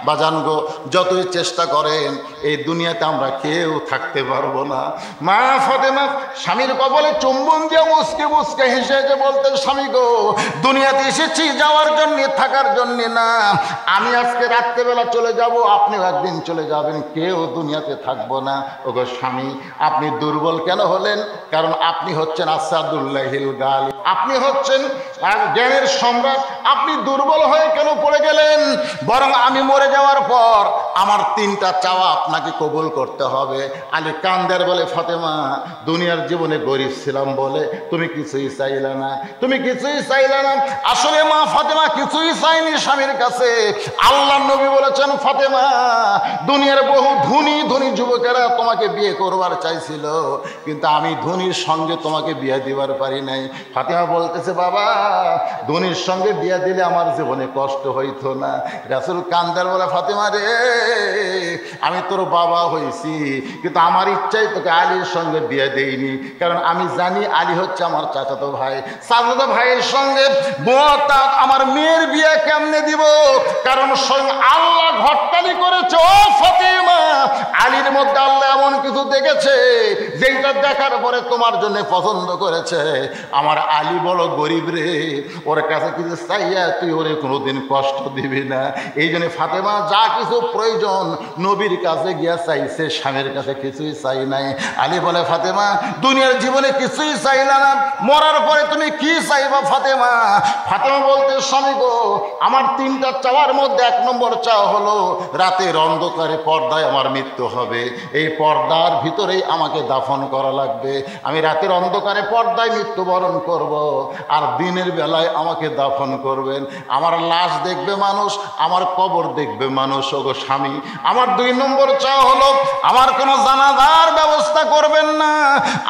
বাজান গো, যতই চেষ্টা করেন এই দুনিয়াতে আমরা কেউ থাকতে পারবো না। মা ফাতেমা স্বামীর কপালে চুম্বন দিয়ে মুসকে মুসকে হেসে যে বলতেন স্বামী গো, দুনিয়াতে এসেছি যাওয়ার জন্য থাকার জন্য না। আমি আজকে রাত্রেবেলা চলে যাব, আপনিও একদিন চলে যাবেন, কেউ দুনিয়াতে থাকবো না। ওগো স্বামী, আপনি দুর্বল কেন হলেন? কারণ আপনি হচ্ছেন আসাদুল্লাহিল গালিব, আপনি হচ্ছেন জ্ঞানের সম্রাট। আপনি দুর্বল হয়ে কেন পড়ে গেলেন? বরং আমি মরে যাওয়ার পর আমার 3টা চাওয়া আপনাকে কবুল করতে হবে। আলী কান্দের বলে ফাতেমা, দুনিয়ার জীবনে গরিব ছিলাম বলে তুমি কিছুই চাইলে না, তুমি কিছুই চাইলে না। আসলে মা ফাতেমা কিছুই চাইনি স্বামীর কাছে। আল্লাহর নবী বলেছেন ফাতেমা, দুনিয়ার বহু ধনী ধনী যুবকেরা তোমাকে বিয়ে করবার চাইছিল, কিন্তু আমি ধনীর সঙ্গে তোমাকে বিয়ে দিবার পারি নাই। ফাতেমা বলতেছে বাবা, ধনীর সঙ্গে বিয়ে দিলে আমার জীবনে কষ্ট হইতো না। রাসূল কান্দার বলে ফাতেমা রে, আমি তোর বাবা হয়েছি, কিন্তু আমার ইচ্ছাই তোকে আলীর সঙ্গে বিয়ে দেইনি, কারণ আমি জানি আলী হচ্ছে আমার চাচাতো ভাই। চাচাতো ভাইয়ের সঙ্গে আমার মেয়ের বিয়ে কেমনে দিব? কারণ স্বয়ং আল্লাহ ঘটকালি করেছে। ও ফাতেমা, আলীর মধ্যে আল্লাহ এমন কিছু দেখেছে যেটা দেখার পরে তোমার জন্য পছন্দ করেছে। আমার আলী বড় গরিব রে, ওর কাছে কিছু চাইয়া তুই ওরে কোনোদিন কষ্ট দিবি না। এই জন্য ফাতেমা যা কিছু প্রয়োজন নবীর কাছে গিয়া চাইছে, স্বামীর কাছে কিছুই চাই নাই। আলী বলে ফাতেমা, দুনিয়ার জীবনে কিছুই চাইলা না, মরার পরে তুমি কি চাইবা ফাতেমা? ফাতেমা বলতে স্বামী গো, আমার 3টা চাওয়ার মধ্যে 1 নম্বর চাওয়া হলো রাতের অন্ধকারে পর্দায় আমার মৃত্যু হবে। এই পর্দার ভিতরেই আমাকে দাফন করা লাগবে। আমি রাতের অন্ধকারে পর্দায় মৃত্যুবরণ করব, আর দিনের বেলায় আমাকে দাফন করবেন। আমার লাশ দেখবে মানুষ, আমার কবর দেখবে মানুষ। ওগো স্বামী, আমার 2 নম্বর চাওয়া হলো আমার কোনো জানাজার ব্যবস্থা করবেন না,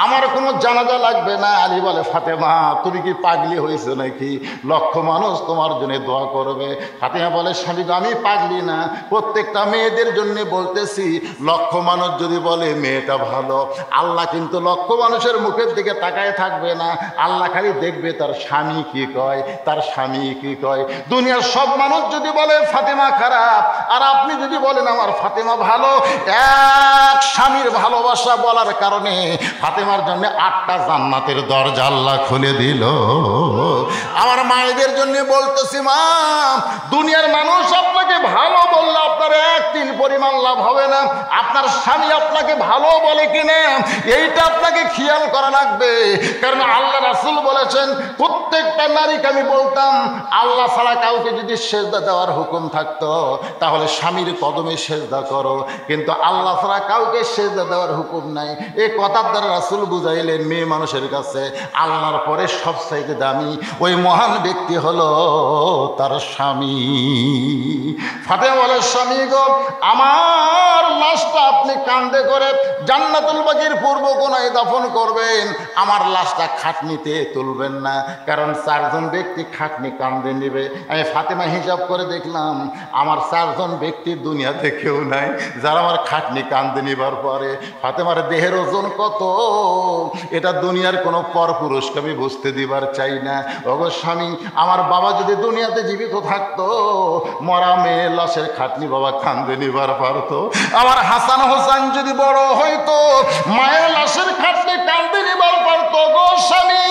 আমার কোনো জানাজা লাগবে না। আলী বলে ফাতেমা, তুমি কি পাগলি হয়েছো নাকি? লক্ষ মানুষ তোমার জন্য দোয়া করবে। ফাতেমা বলে স্বামী আমি পাগলি না, প্রত্যেকটা মেয়েদের জন্য বলতেছি, লক্ষ মানুষ যদি বলে মেয়েটা ভালো, আল্লাহ কিন্তু লক্ষ মানুষের মুখের দিকে তাকায় থাকবে না। আল্লাহ খালি দেখবে তার স্বামী কি কয়, তার স্বামী কি কয়। দুনিয়ার সব মানুষ যদি বলে ফাতেমা খারাপ, আর আপনি যদি বলেন আমার ফাতেমা ভালো, এক স্বামীর ভালোবাসা বলার কারণে ফাতেমার জন্য 8টা জান্নাতের দরজা আল্লাহ খুলে দিল। আমার মায়েদের জন্য বলতেছি, মা, দুনিয়ার মানুষ আপনাকে ভালো বললে আপনার 1 তিল পরিমাণ লাভ হবে না। আপনার স্বামী আপনাকে ভালো বলে কিনা এইটা আপনাকে খেয়াল করা লাগবে। কারণ আল্লাহ রাসূল বলেছেন, প্রত্যেকটা নারীকে আমি বলতাম, আল্লাহ ছাড়া কাউকে যদি সেজদা দেওয়ার হুকুম থাকতো তাহলে স্বামীর কদমে সেজদা করো, কিন্তু আল্লাহ ছাড়া কাউকে সেজদা দেওয়ার হুকুম নাই। এই কথার দ্বারা রাসূল বুঝাইলেন মেয়ে মানুষের কাছে আল্লাহর পরে সবচাইতে দামি ওই মহান ব্যক্তি হলো তার স্বামী। ফাতেমা বলে, স্বামী গো, আমার লাশটা আপনি কাঁধে করে জান্নাতুল বাকির পূর্ব কোণায় দাফন করবেন, আমার লাশটা খাটনিতে তুলবেন না, কারণ 4 জন ব্যক্তি খাটনি কাঁধে নেবে। আমি ফাতেমা হিসাব করে দেখলাম আমার 4 জন ব্যক্তি দুনিয়াতে কেউ নাই যারা আমার খাটনি কাঁধে নেবার পরে। ফাতেমার দেহের ওজন কত এটা দুনিয়ার কোনো পরপুরুষকে আমি বুঝতে দিবার চাই না। ওগো স্বামী, আমার বাবা যদি দুনিয়াতে জীবিত থাকতো মরা মেয়ে লাশের খাটনি বাবা কাঁধে নিবার পারতো। আমার হাসান হোসেন যদি বড় হইতো মায়ের লাশের খাটনি কাঁধে নিবার পারতো। গো স্বামী,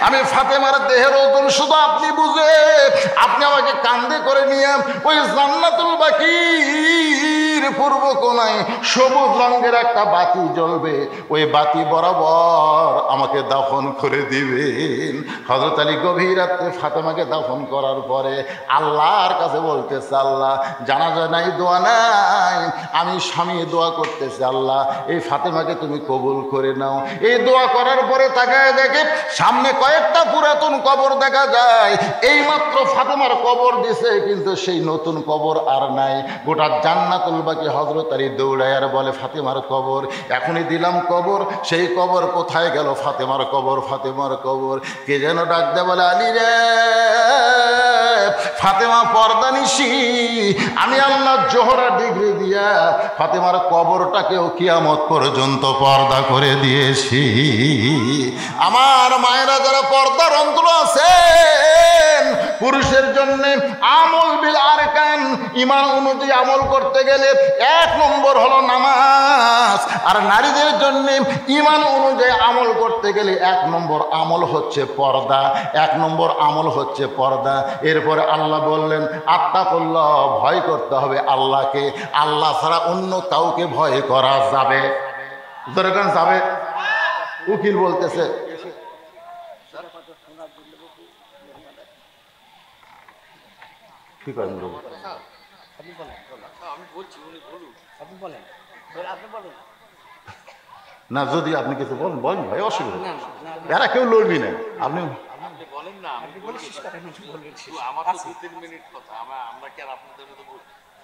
আমি ফাতেমার দেহের ওজন শুধু আপনি বুঝে আপনি আমাকে কাঁধে করে নিয়ে ওই জান্নাতুল বাকির পূর্ব কোণায় সবুজ রঙের একটা বাতি জ্বলবে, ওই বাতি বরাবর আমাকে দাফন করে দিবেন। হযরত আলী গভীর রাতে ফাতেমাকে দাফন করার পরে আল্লাহর কাছে বলতেছে, আল্লাহ, জানাজা নাই, দোয়া নাই, আমি স্বামী দোয়া করতেছি, আল্লাহ এই ফাতেমাকে তুমি কবুল করে নাও। এই দোয়া করার পরে তাকায় দেখে সামনে কয়েকটা পুরাতন কবর দেখা যায়। এইমাত্র ফাতেমার কবর দিছে, কিন্তু সেই নতুন কবর আর নাই। গোটা জান্নাতুল বাকি হযরত আলী দৌড়ায় আর বলে, ফাতেমার কবর এখনই দিলাম কবর, সেই কবর কোথায় গেল? ফাতেমার কবর, ফাতেমার কবর। কে যেন ডাক দেয়, বলে, আলী রে, ফাতেমা পর্দা নিশি, আমি আল্লাহ জোহরা ডিগ্রি দিয়া ফাতেমার কবরটাকেও কিয়ামত পর্যন্ত পর্দা করে দিয়েছি। আমার মায়েরা যারা পর্দার অন্তর আছেন, পুরুষের জন্য আমল বিল আরকান, ঈমান অনুযায়ী আমল করতে গেলে 1 নম্বর হলো নামাজ, আর নারীদের জন্য ঈমান অনুযায়ী আমল করতে গেলে 1 নম্বর আমল হচ্ছে পর্দা, 1 নম্বর আমল হচ্ছে পর্দা। এরপরে আল্লাহ বললেন, আত্তাকুল্লাহ, ভয় করতে হবে আল্লাহকে, আল্লাহ ছাড়া অন্য কাউকে ভয় করা যাবে যাবে। উকিল বলতেছে, কি করেন না, যদি আপনি কিছু বলেন বলেন ভাই, অসুবিধা, এরা কেউ লড়বি না, আপনি বলেন না। আমার তো 2-3 মিনিট কথা, আমরা কি আর আপনাদের মতো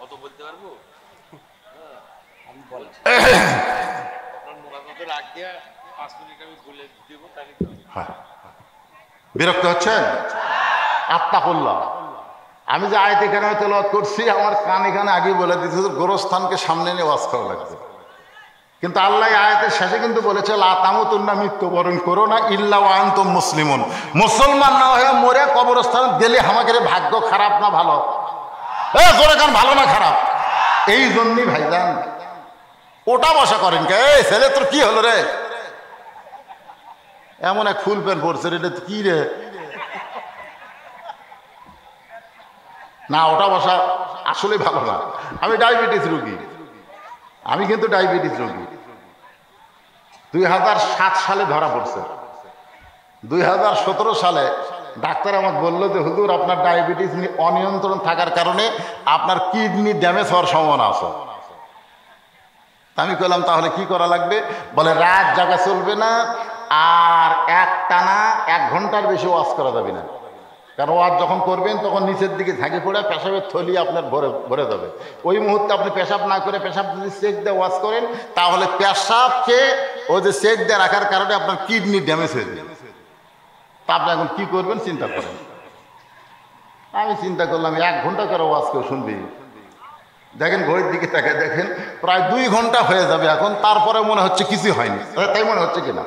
অত বলতে পারবো? বিরক্ত হচ্ছেন? আত্তাকুল্লাহ, আমি যে আয়াত এখানে তেলাওয়াত করছি আমার কান এখানে আগে বলে দিতে, গোরস্থানকে সামনে নিয়ে ওয়াজ করা লাগবে, কিন্তু আল্লাহ আয়াতের শেষে কিন্তু বলেছে, লা তামুতুন্না, মৃত্যুবরণ করো না, ইল্লা ওয়া আনতুম মুসলিমুন, মুসলমান না হয়ে মরে কবরস্থানে গেলে আমাদের ভাগ্য খারাপ না ভালো? জোরে কান, ভালো না খারাপ? এই জন্যই ভাইজান ওটা বসা করেন কে? ছেলে তোর কি হলো রে? এমন এক ফুল প্যান্ট পরছে রে, এটা কি রে? না, ওটা বসা আসলে ভালো না। আমি ডায়াবেটিস রোগী, আমি কিন্তু ডায়াবেটিস রোগী। 2007 সালে ধরা পড়ছে। 2017 সালে ডাক্তার আমাকে বললো যে, হুজুর, আপনার ডায়াবেটিস অনিয়ন্ত্রণ থাকার কারণে আপনার কিডনি ড্যামেজ হওয়ার সম্ভাবনা আছে। আমি বললাম, তাহলে কি করা লাগবে? বলে, রাত জাগা চলবে না, আর একটানা 1 ঘন্টার বেশি ওয়াজ করা যাবে না, কারণ ওয়াজ যখন করবেন তখন নিচের দিকে ঝাঁকে পড়ে পেশাবের থলি আপনার ভরে যাবে। ওই মুহূর্তে আপনি পেশাব না করে পেশাব যদি চেক দিয়ে ওয়াজ করেন, তাহলে পেশাবকে ওই যে চেক দিয়ে রাখার কারণে আপনার কিডনি ড্যামেজ হয়ে যাবে। তা আপনি এখন কি করবেন চিন্তা করেন। আমি চিন্তা করলাম 1 ঘন্টা করে ওয়াজ কেউ শুনবি? দেখেন ঘড়ির দিকে তাকায় দেখেন প্রায় 2 ঘন্টা হয়ে যাবে এখন, তারপরে মনে হচ্ছে কিছু হয়নি। তাই মনে হচ্ছে কিনা?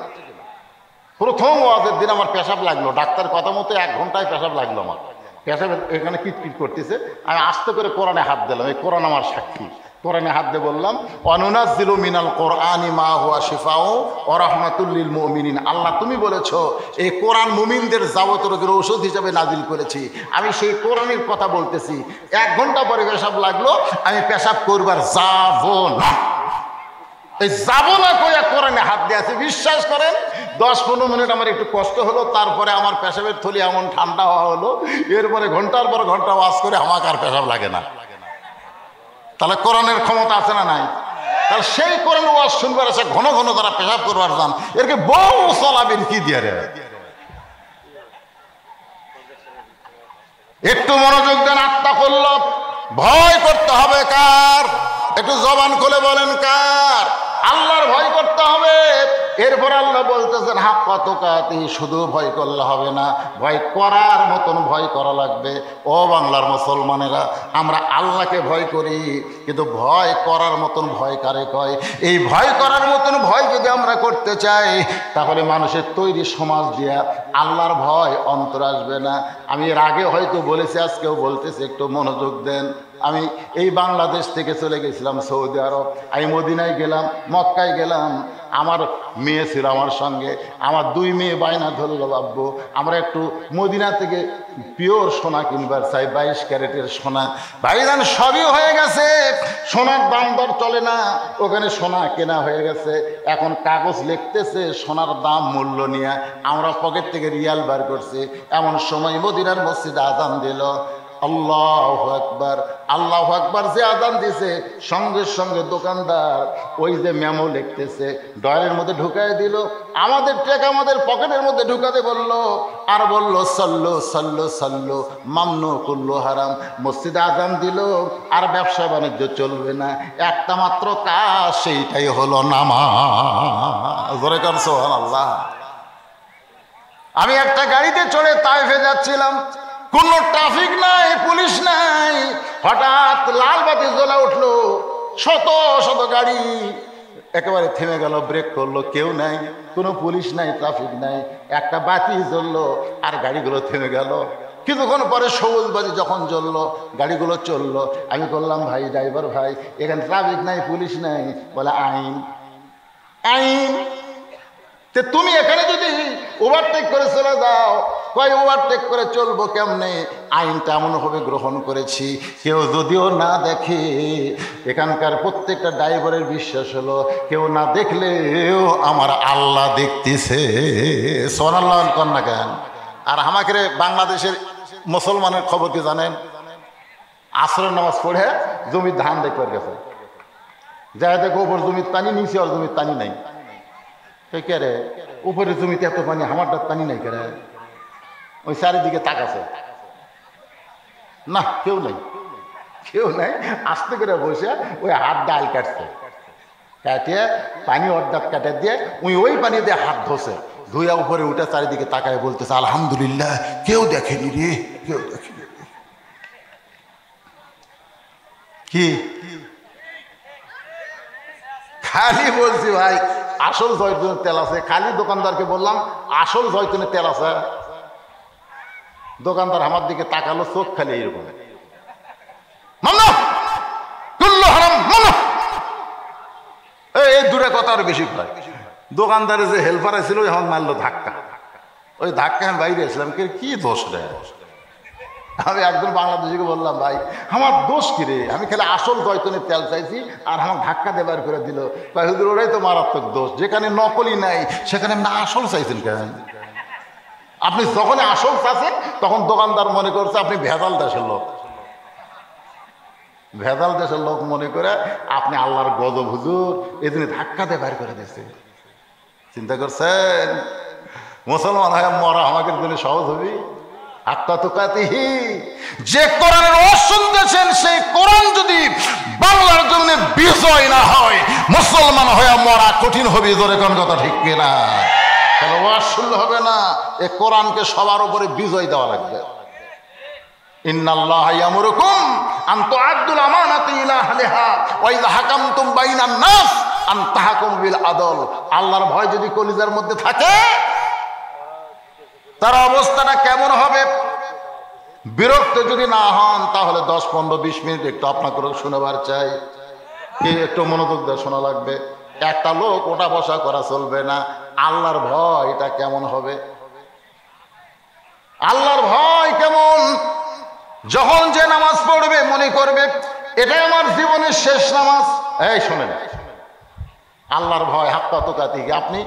প্রথম ওয়াজের দিন আমার পেশাব লাগলো, ডাক্তার কথা মতো 1 ঘন্টায় পেশাব লাগলো আমার। পেশাবে এখানে কিটকিট করতেছে, আমি আস্তে করে কোরআনে হাত দিলাম, এই কোরআন আমার সাক্ষী। কোরআনে হাত দিয়ে বললাম অনুনাজ্জিলু মিনাল কোরআনি মা হুয়া শিফাউ ওয়া রাহমাতুল লিল মুমিনিন। আল্লাহ তুমি বলেছো এই কোরআন মুমিনদের যাবতীয় রোগের ঔষধ হিসেবে নাজিল করেছি। আমি সেই কোরআনের কথা বলতেছি। 1 ঘন্টা পরে পেশাব লাগলো, আমি পেশাব করবার যাব না, এই যাব না কইয়া কোরআনে হাত দিয়ে আছে। বিশ্বাস করেন 10-15 মিনিট আমার একটু কষ্ট হলো, তারপরে আমার পেশাবের থলি এমন ঠান্ডা হওয়া হলো, এরপরে ঘন্টার পর ঘন্টা ওয়াজ করে আমাকে আর পেশাব লাগে না। তাহলে কোরআনের ক্ষমতা আছে না নাই? তাহলে সেই কোরআন ওয়াজ শুনবার আছে, ঘন ঘন তারা পেশাব করবার যান, এরকে বউ চলাবেন কি দিয়ে রে? একটু মনোযোগ দেন। আত্মা করল, ভয় করতে হবে কার? একটু জবান খুলে বলেন কার? আল্লাহর ভয় করতে হবে। এরপর আল্লাহ বলতেছেন হাক্কা তুকাতি, শুধু ভয় করলে হবে না, ভয় করার মতন ভয় করা লাগবে। ও বাংলার মুসলমানেরা, আমরা আল্লাহকে ভয় করি, কিন্তু ভয় করার মতন ভয় কারে কয়? এই ভয় করার মতন ভয় যদি আমরা করতে চাই, তাহলে মানুষের তৈরি সমাজ দিয়া আল্লাহর ভয় অন্তর আসবে না। আমি এর আগে হয়তো বলেছি, আজকেও বলতেছি, একটু মনোযোগ দেন। আমি এই বাংলাদেশ থেকে চলে গেছিলাম সৌদি আরব। আমি মদিনায় গেলাম, মক্কায় গেলাম। আমার মেয়ে ছিল আমার সঙ্গে, আমার 2 মেয়ে বায়না ধরলো, বাব্বু আমরা একটু মদিনা থেকে পিওর সোনা কিনবার চাই, 22 ক্যারেটের সোনা। ভাইজান সবই হয়ে গেছে, সোনার দাম দর চলে না, ওখানে সোনা কেনা হয়ে গেছে। এখন কাগজ লিখতেছে সোনার দাম মূল্য নিয়ে, আমরা পকেট থেকে রিয়াল বার করছি। এমন সময় মদিনার মসজিদে আযান দিল। আল্লাহু আকবার, আল্লাহু আকবার যে আযান দিছে, সঙ্গে সঙ্গে দোকানদার ওই যে মেমো লিখতেছে ডয়ারের মধ্যে ঢুকায় দিল। আমাদের টাকা আমাদের পকেটের মধ্যে ঢুকাতে বলল, আর বলল সাল্লু সাল্লু সাল্লু মামনু কুল্লু হারাম। মসজিদে আযান দিল, আর ব্যবসা বাণিজ্য চলবে না, একটা মাত্র কাজ, সেইটাই হলো নামাজ। জোরে কার সুবহানাল্লাহ। আমি একটা গাড়িতে চড়ে তায়েফে যাচ্ছিলাম, কোনো ট্রাফিক নাই, পুলিশ নাই। হঠাৎ লাল বাতি জ্বলা উঠলো, শত শত গাড়ি একেবারে থেমে গেল, ব্রেক করলো, কেউ নাই, কোনো পুলিশ নাই, ট্রাফিক নাই। একটা বাতি জ্বললো, আর গাড়িগুলো থেমে গেল। কিছুক্ষণ পরে সবুজ বাতি যখন জ্বললো, গাড়িগুলো চললো। আমি বললাম, ভাই ড্রাইভার ভাই, এখানে ট্রাফিক নাই, পুলিশ নাই। বলে আইন, আইন। তুমি এখানে যদি ওভারটেক করে চলে যাও, কয় ওভারটেক করে চলবো কেমনে? আইনটা এমনভাবে গ্রহণ করেছি, কেউ যদিও না দেখে, এখানকার প্রত্যেকটা ড্রাইভারের বিশ্বাস হলো কেউ না দেখলেও আমার আল্লাহ দেখতেছে। সুবহানাল্লাহ কন্যা কেন? আর আমাকে বাংলাদেশের মুসলমানের খবর কি জানেন? আসরের নামাজ পড়ে জমির ধান দেখবার গেছে, যাই দেখো ওপর জমির পানি, নিচে আর জমির পানি নাই। কে রে, উপরে জমিতে এত পানি, আমারটা পানি নাই কেরে? ওই চারিদিকে তাকাছে, না কেউ নাই, কেউ নাই। আস্তে করে বসে ওই হাত ডাল কাটছে, কাটিয়ে পানি অর্ধেক কাটে দিয়ে ওই পানি দিয়ে হাত ধোছে, ধুইয়া উপরে উঠে চারিদিকে তাকায় বলতেছে আলহামদুলিল্লাহ, কেউ দেখেনি রে, কেউ দেখেনি। কি খালি বলছি ভাই, আসল জয়তুনের তেল আছে। খালি দোকানদারকে বললাম আসল জয়তুনের তেল আছে। দোকানদার আমার দিকে তাকালো, চোখ খালি এইরকম, এই দূরে কথা আর বেশি হয়। দোকানদারের যে হেল্পার ছিল এখন মারলো ধাক্কা, ওই ধাক্কা আমি বাইরে আসলাম, কি দোষ রে? আমি একজন বাংলাদেশিকে বললাম, ভাই আমার দোষ কি রে? আমি খালি আসল জয়তুনের তেল চাইছি, আর আমার ধাক্কা দেবার করে দিল। হুজুর ওরাই তো মারাত্মক দোষ, যেখানে নকলি নাই সেখানে না আসল চাইছেন কেন? আপনি যখন আসল চাচ্ছেন তখন দোকানদার মনে করছে আপনি ভেজাল দেশের লোক, ভেজাল দেশের লোক মনে করে আপনি আল্লাহর গজব হুজুর, এই জন্য ধাক্কা দিয়ে বাইর করে দিয়েছে। চিন্তা করছেন মুসলমান হয়ে মরা আমাদের জন্য সহজ হবে? আত্মাতুকাতিহি, যে কোরআনের ওয়াজ শুনতেছেন সেই কোরআন যদি বাংলার জন্য বিজয় না হয়, মুসলমান হয়ে মরা কঠিন হবে। জোরে কোন কথা ঠিক কিনা? তাহলে ওয়াজ শুনলে হবে না, এই কোরআনকে সবার উপরে বিজয় দেওয়া লাগবে। ইন্নাল্লাহা ইয়ামুরুকুম আন তুআদ্দুল আমানাতি ইলা আহলিহা ওয়া ইযা হাকামতুম বাইনান নাস আন তাহকুমু বিল আদল। আল্লাহর ভয় যদি কলিজার মধ্যে থাকে, তার অবস্থাটা কেমন হবে? বিরক্ত যদি না হন তাহলে 10-15-20 মিনিট একটু আপনাকে শোনাবার চাই। কি একটু মনোযোগ দিয়ে শোনা লাগবে। একটা লোক ওটা বসা করা চলবে না। আল্লাহর ভয় এটা কেমন হবে? আল্লাহর ভয় কেমন? যখন যে নামাজ পড়বে মনে করবে এটাই আমার জীবনের শেষ নামাজ। এই শোনেন, আল্লাহর ভয় হাক্কা তুকাতি। আপনি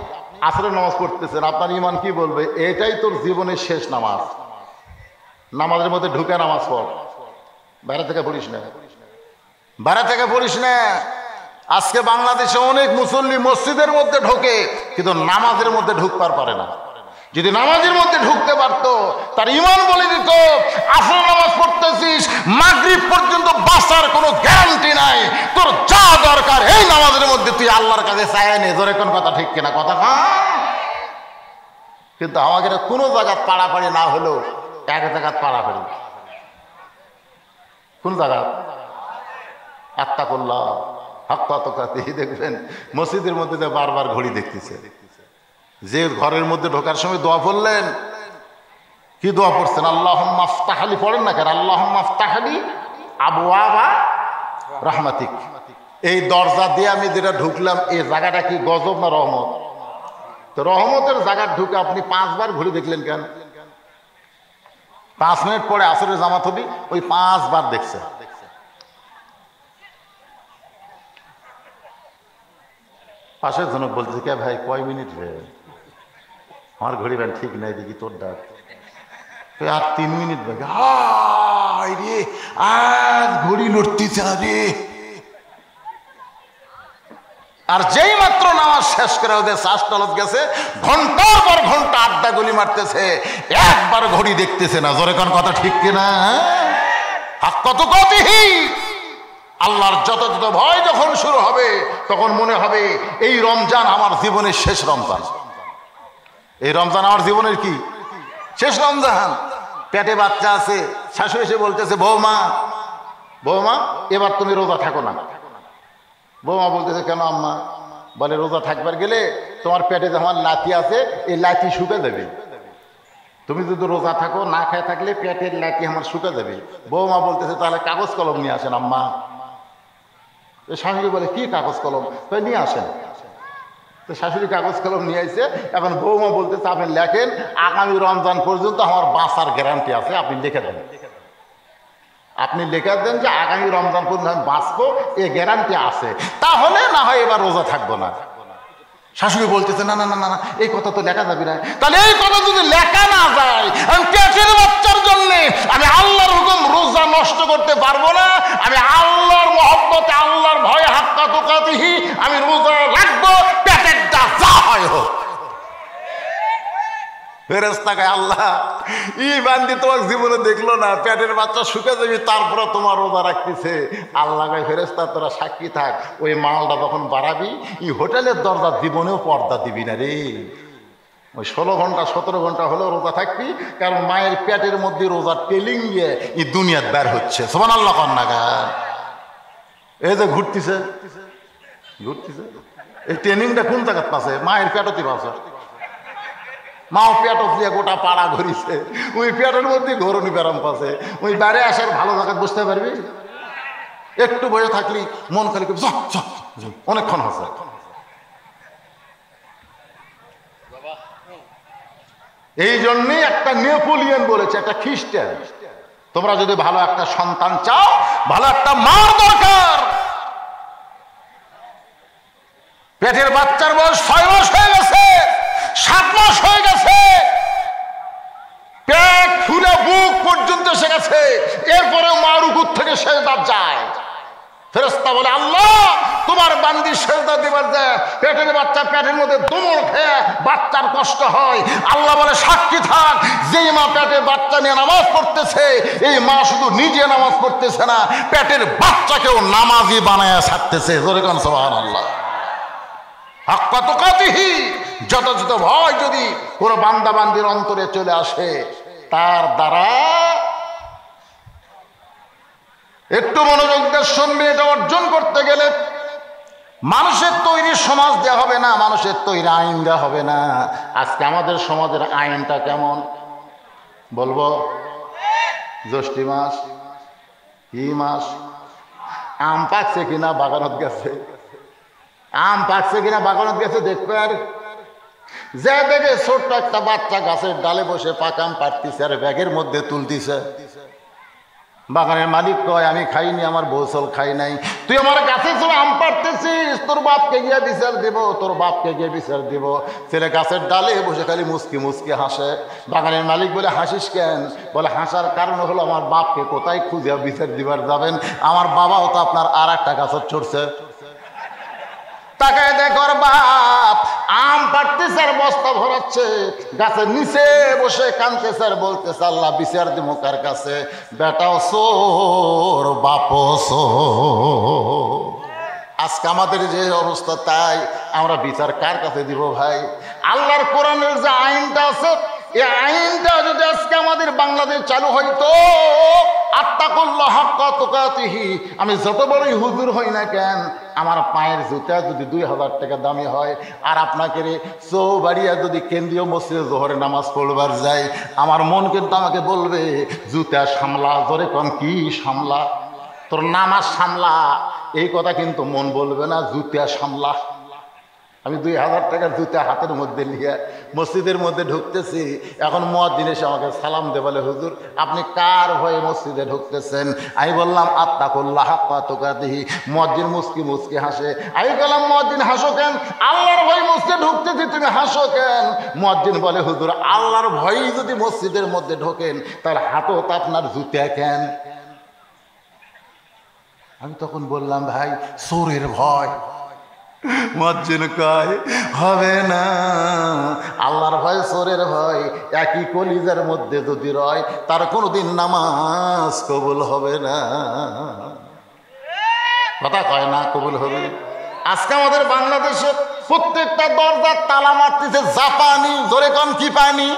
আসরের নামাজ পড়তেছেন, আপনার ইমান কি বলবে? এটাই তোর জীবনের শেষ নামাজ। নামাজের মধ্যে ঢুকে নামাজ পড়, বাইরে থেকে পড়িস না, বাইরে থেকে পড়িস না। আজকে বাংলাদেশে অনেক মুসল্লি মসজিদের মধ্যে ঢোকে কিন্তু নামাজের মধ্যে ঢুকবার পারে না। যদি নামাজের মধ্যে ঢুকতে পারতো তার ইমান বলে দিত আসর নামাজ পড়তেছিস, মাগরিব পর্যন্ত বাঁচার কোনো গ্যারান্টি নাই, তোর যা দরকার এই নামাজের মধ্যে তুই আল্লাহর কাছে চায় নে। জোরে কোন কথা ঠিক কিনা? কথা কিন্তু আমাদের কোনো জায়গা পাড়াপাড়ি না হলেও এক জায়গা পাড়াপাড়ি। কোন জায়গা? আত্তাকুল্লাহ হাক্কা তুকাতি। দেখবেন মসজিদের মধ্যে বারবার ঘড়ি দেখতেছে। যে ঘরের মধ্যে ঢোকার সময় দোয়া পড়লেন, কি দোয়া পড়ছেন? আল্লাহুম্মা আফতাহলি পড়েন না কেন? আল্লাহুম্মা আফতাহলি আবওয়াবা রাহমাতিক। এই দরজা দিয়ে আমি যেটা ঢুকলাম এই জায়গাটা কি গজব না রহমত? তো রহমতের জায়গা ঢুকে আপনি 5 বার ঘড়ি দেখলেন কেন? 5 মিনিট পরে আসরের জামাত হবি, ওই 5 বার দেখছে। পাশের জনক বলছে কে ভাই কয় মিনিট রে? আমার ঘড়ি ব্যান ঠিক নাই, দেখি তোর ডাক আর 3 মিনিট বাকি। হায় রে, আজ ঘড়ি লড়তেছে না রে। আর যেই মাত্র নামাজ শেষ করে ওদের শ্বাস তলত গেছে, ঘন্টার পর ঘন্টা আড্ডা গুলি মারতেছে, একবার ঘড়ি দেখতেছে না। জোরে কোন কথা ঠিক কিনা? হাক্কা তুকাতিহি। আল্লাহর যত ভয় যখন শুরু হবে তখন মনে হবে এই রমজান আমার জীবনের শেষ রমজান। এই রমজান আমার জীবনের কি শেষ রমজান। পেটে বাচ্চা আছে, শাশুড়ি এসে বলতেছে বৌমা বৌমা এবার তুমি রোজা থাকো না। বৌমা বলতেছে কেন আম্মা? বলে রোজা থাকবার গেলে তোমার পেটে যখন লাঠি আছে এই লাঠি শুকে যাবে। তুমি যদি রোজা থাকো না খায় থাকলে পেটের লাঠি আমার শুকে যাবে। বৌমা বলতেছে তাহলে কাগজ কলম নিয়ে আসেন আম্মা। শাশুড়ি বলে কি কাগজ কলম? নিয়ে আসেন। তো শাশুড়ি কাগজ কলম নিয়ে আসছে। এখন বৌমা বলতেছে আপনি লেখেন আগামী রমজান পর্যন্ত আমার বাঁচার গ্যারান্টি আছে, আপনি লিখে দেন। আপনি লিখে দেন যে আগামী রমজান পর্যন্ত আমি বাঁচবো, এই গ্যারান্টি আছে, তাহলে না হয় এবার রোজা থাকবো না। শাশুড়ি বলতেছে না না না না এই কথা তো লেখা যাবে না। তাহলে এই কথা যদি লেখা না যায়, আমি পেটের বাচ্চার জন্য আমি আল্লাহর হুকুম রোজা নষ্ট করতে পারবো না। আমি আল্লাহর মহব্বতে আল্লাহর ভয়ে হাক্কা তুকাতিহি আমি রোজা রাখবো, পেটেরটা যা হয় হোক। ফেরেশতাকে আল্লাহ এই বান্দি তোমার জীবনে দেখলো না, পেটের বাচ্চা শুকে যাবি তারপরে তোমার রোজা রাখতেছে। আল্লাহ ফেরেশতা তোরা সাক্ষী থাক, ওই মালটা যখন বাড়াবি এই হোটেলের দরজা জীবনেও পর্দা দিবি না রে। ওই 16 ঘন্টা 17 ঘন্টা হলেও রোজা থাকবি, কারণ মায়ের পেটের মধ্যে রোজা টেলিং গিয়ে এই দুনিয়ার বের হচ্ছে। সুবহানাল্লাহ কন্যা গান এই যে ঘুরতেছে ঘুরতেছে, এই ট্রেনিংটা কোন জায়গার পাশে? মায়ের পেটতে পাশে। মাও পেট দিয়ে গোটা পাড়া ঘুরিছে, ওই পেটের মধ্যে ঘরণী ব্যারাম পাশে। ওই বাইরে আসার ভালো জায়গায় বুঝতে পারবি, একটু বসে থাকলি মন খালি অনেকক্ষণ হচ্ছে। এই জন্যই একটা নেপোলিয়ন বলেছে, একটা খ্রিস্টান, তোমরা যদি ভালো একটা সন্তান চাও, ভালো একটা মার দরকার। পেটের বাচ্চার বয়স 6 মাস হয়ে গেছে, 7 মাস হয়ে গেছে, পেট ফুলে বুক পর্যন্ত এসে গেছে, এরপরে মার উপর থেকে সেজদা যায়। ফেরেশতা বলে আল্লাহ তোমার বান্দি সেজদা দিবার যায়, পেটের বাচ্চা পেটের মধ্যে দমড় খেয়ে বাচ্চার কষ্ট হয়। আল্লাহ বলে সাক্ষী থাক, যেই মা পেটে বাচ্চা নিয়ে নামাজ পড়তেছে এই মা শুধু নিজে নামাজ পড়তেছে না, পেটের বাচ্চাকেও নামাজি বানায় ছাড়তেছে। জোরে কোন সুবহানাল্লাহ। হাক্কা তুকাতিহি। যথাযথ ভয় যদি কোনো বান্দা বান্দির অন্তরে চলে আসে, তার দ্বারা একটু মনোযোগ দিয়ে শুনবে, এটা অর্জন করতে গেলে মানুষের তৈরি সমাজ দেওয়া হবে না, মানুষের তৈরি আইন দেওয়া হবে না। আজকে আমাদের সমাজের আইনটা কেমন বলবো? জ্যৈষ্ঠী মাস কি মাস? আম পাকছে কিনা বাগানত গেছে, আম পাকছে কিনা বাগানত গেছে দেখবে। আর যে দেখে ছোট্ট একটা বাচ্চা গাছের ডালে বসে পাকাম পাড়তিছে আর ব্যাগের মধ্যে তুলতিছে। বাগানের মালিক কয় আমি খাইনি, আমার বৌসল খাই নাই। তুই আমার গাছে ছেলে আম পাড়তেছিস, তোর বাপকে গিয়ে বিচার দিব, তোর বাপকে গিয়ে বিচার দিব। ছেলে গাছের ডালে বসে খালি মুসকি মুসকি হাসে। বাগানের মালিক বলে হাসিস কেন? বলে হাসার কারণ হলো আমার বাপকে কোথায় খুঁজে বিচার দিবার যাবেন, আমার বাবাও তো আপনার আর একটা গাছত চড়ছে। তাকায় দেখর বাপ আম পাড়তেছে আর বস্তা ভরাচ্ছে, গাছের নিচে বসে কাঁদতেছে আর বলতেছে আল্লাহ বিচার দিব কার কাছে? বেটাও চোর বাপও চোর। আজকে আমাদের যে অবস্থা, তাই আমরা বিচার কার কাছে দিব ভাই? আল্লাহর কোরআনের যে আইনটা আছে, এই আইনটা যদি আজকে আমাদের বাংলাদেশ চালু হইতো, আত্তাকুল্লাহ হাক্কা তুকাতিহি, আমি যত বড়ই হুজুর হই না কেন, আমার পায়ের জুতা যদি 2000 টাকা দামি হয়, আর আপনাকে চৌবাড়িয়া যদি কেন্দ্রীয় মসজিদে জোহরে নামাজ পড়বার যায়, আমার মন কিন্তু আমাকে বলবে জুতা সামলা। জোরে কোন কি সামলা? তোর নামাজ সামলা, এই কথা কিন্তু মন বলবে না, জুতা সামলা। আমি 2000 টাকার জুতা হাতের মধ্যে নিয়ে মসজিদের মধ্যে ঢুকতেছি, এখন মুয়াজ্জিন এসে আমাকে সালাম দে, বলে হুজুর আপনি কার ভয়ে মসজিদে ঢুকতেছেন? আমি বললাম আত্তাকুল্লাহ হাক্কা তুকাতিহি। মুয়াজ্জিন মুস্কি মুস্কি হাসে। আমি বললাম মুয়াজ্জিন হাসো কেন? আল্লাহর ভয়ে মসজিদে ঢুকতেছি, তুমি হাসো কেন? মুয়াজ্জিন বলে হুজুর আল্লাহর ভয়েই যদি মসজিদের মধ্যে ঢোকেন তাহলে হাতত আপনার জুতা কেন? আমি তখন বললাম ভাই চোরের ভয়। মুয়াজ্জিন কয় হবে না, আল্লাহর ভয় চোরের ভয় একই কলিজার মধ্যে যদি রয়, তার কোনোদিন নামাজ কবুল হবে না। কথা কয় না কবুল হবে? আজকে আমাদের বাংলাদেশে প্রত্যেকটা দরজার তালা মারতেছে জাপানি। জোরে কন কি পানি?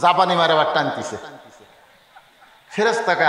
জাপানি মারে আবার টানতেছে। ফেরেশতাকে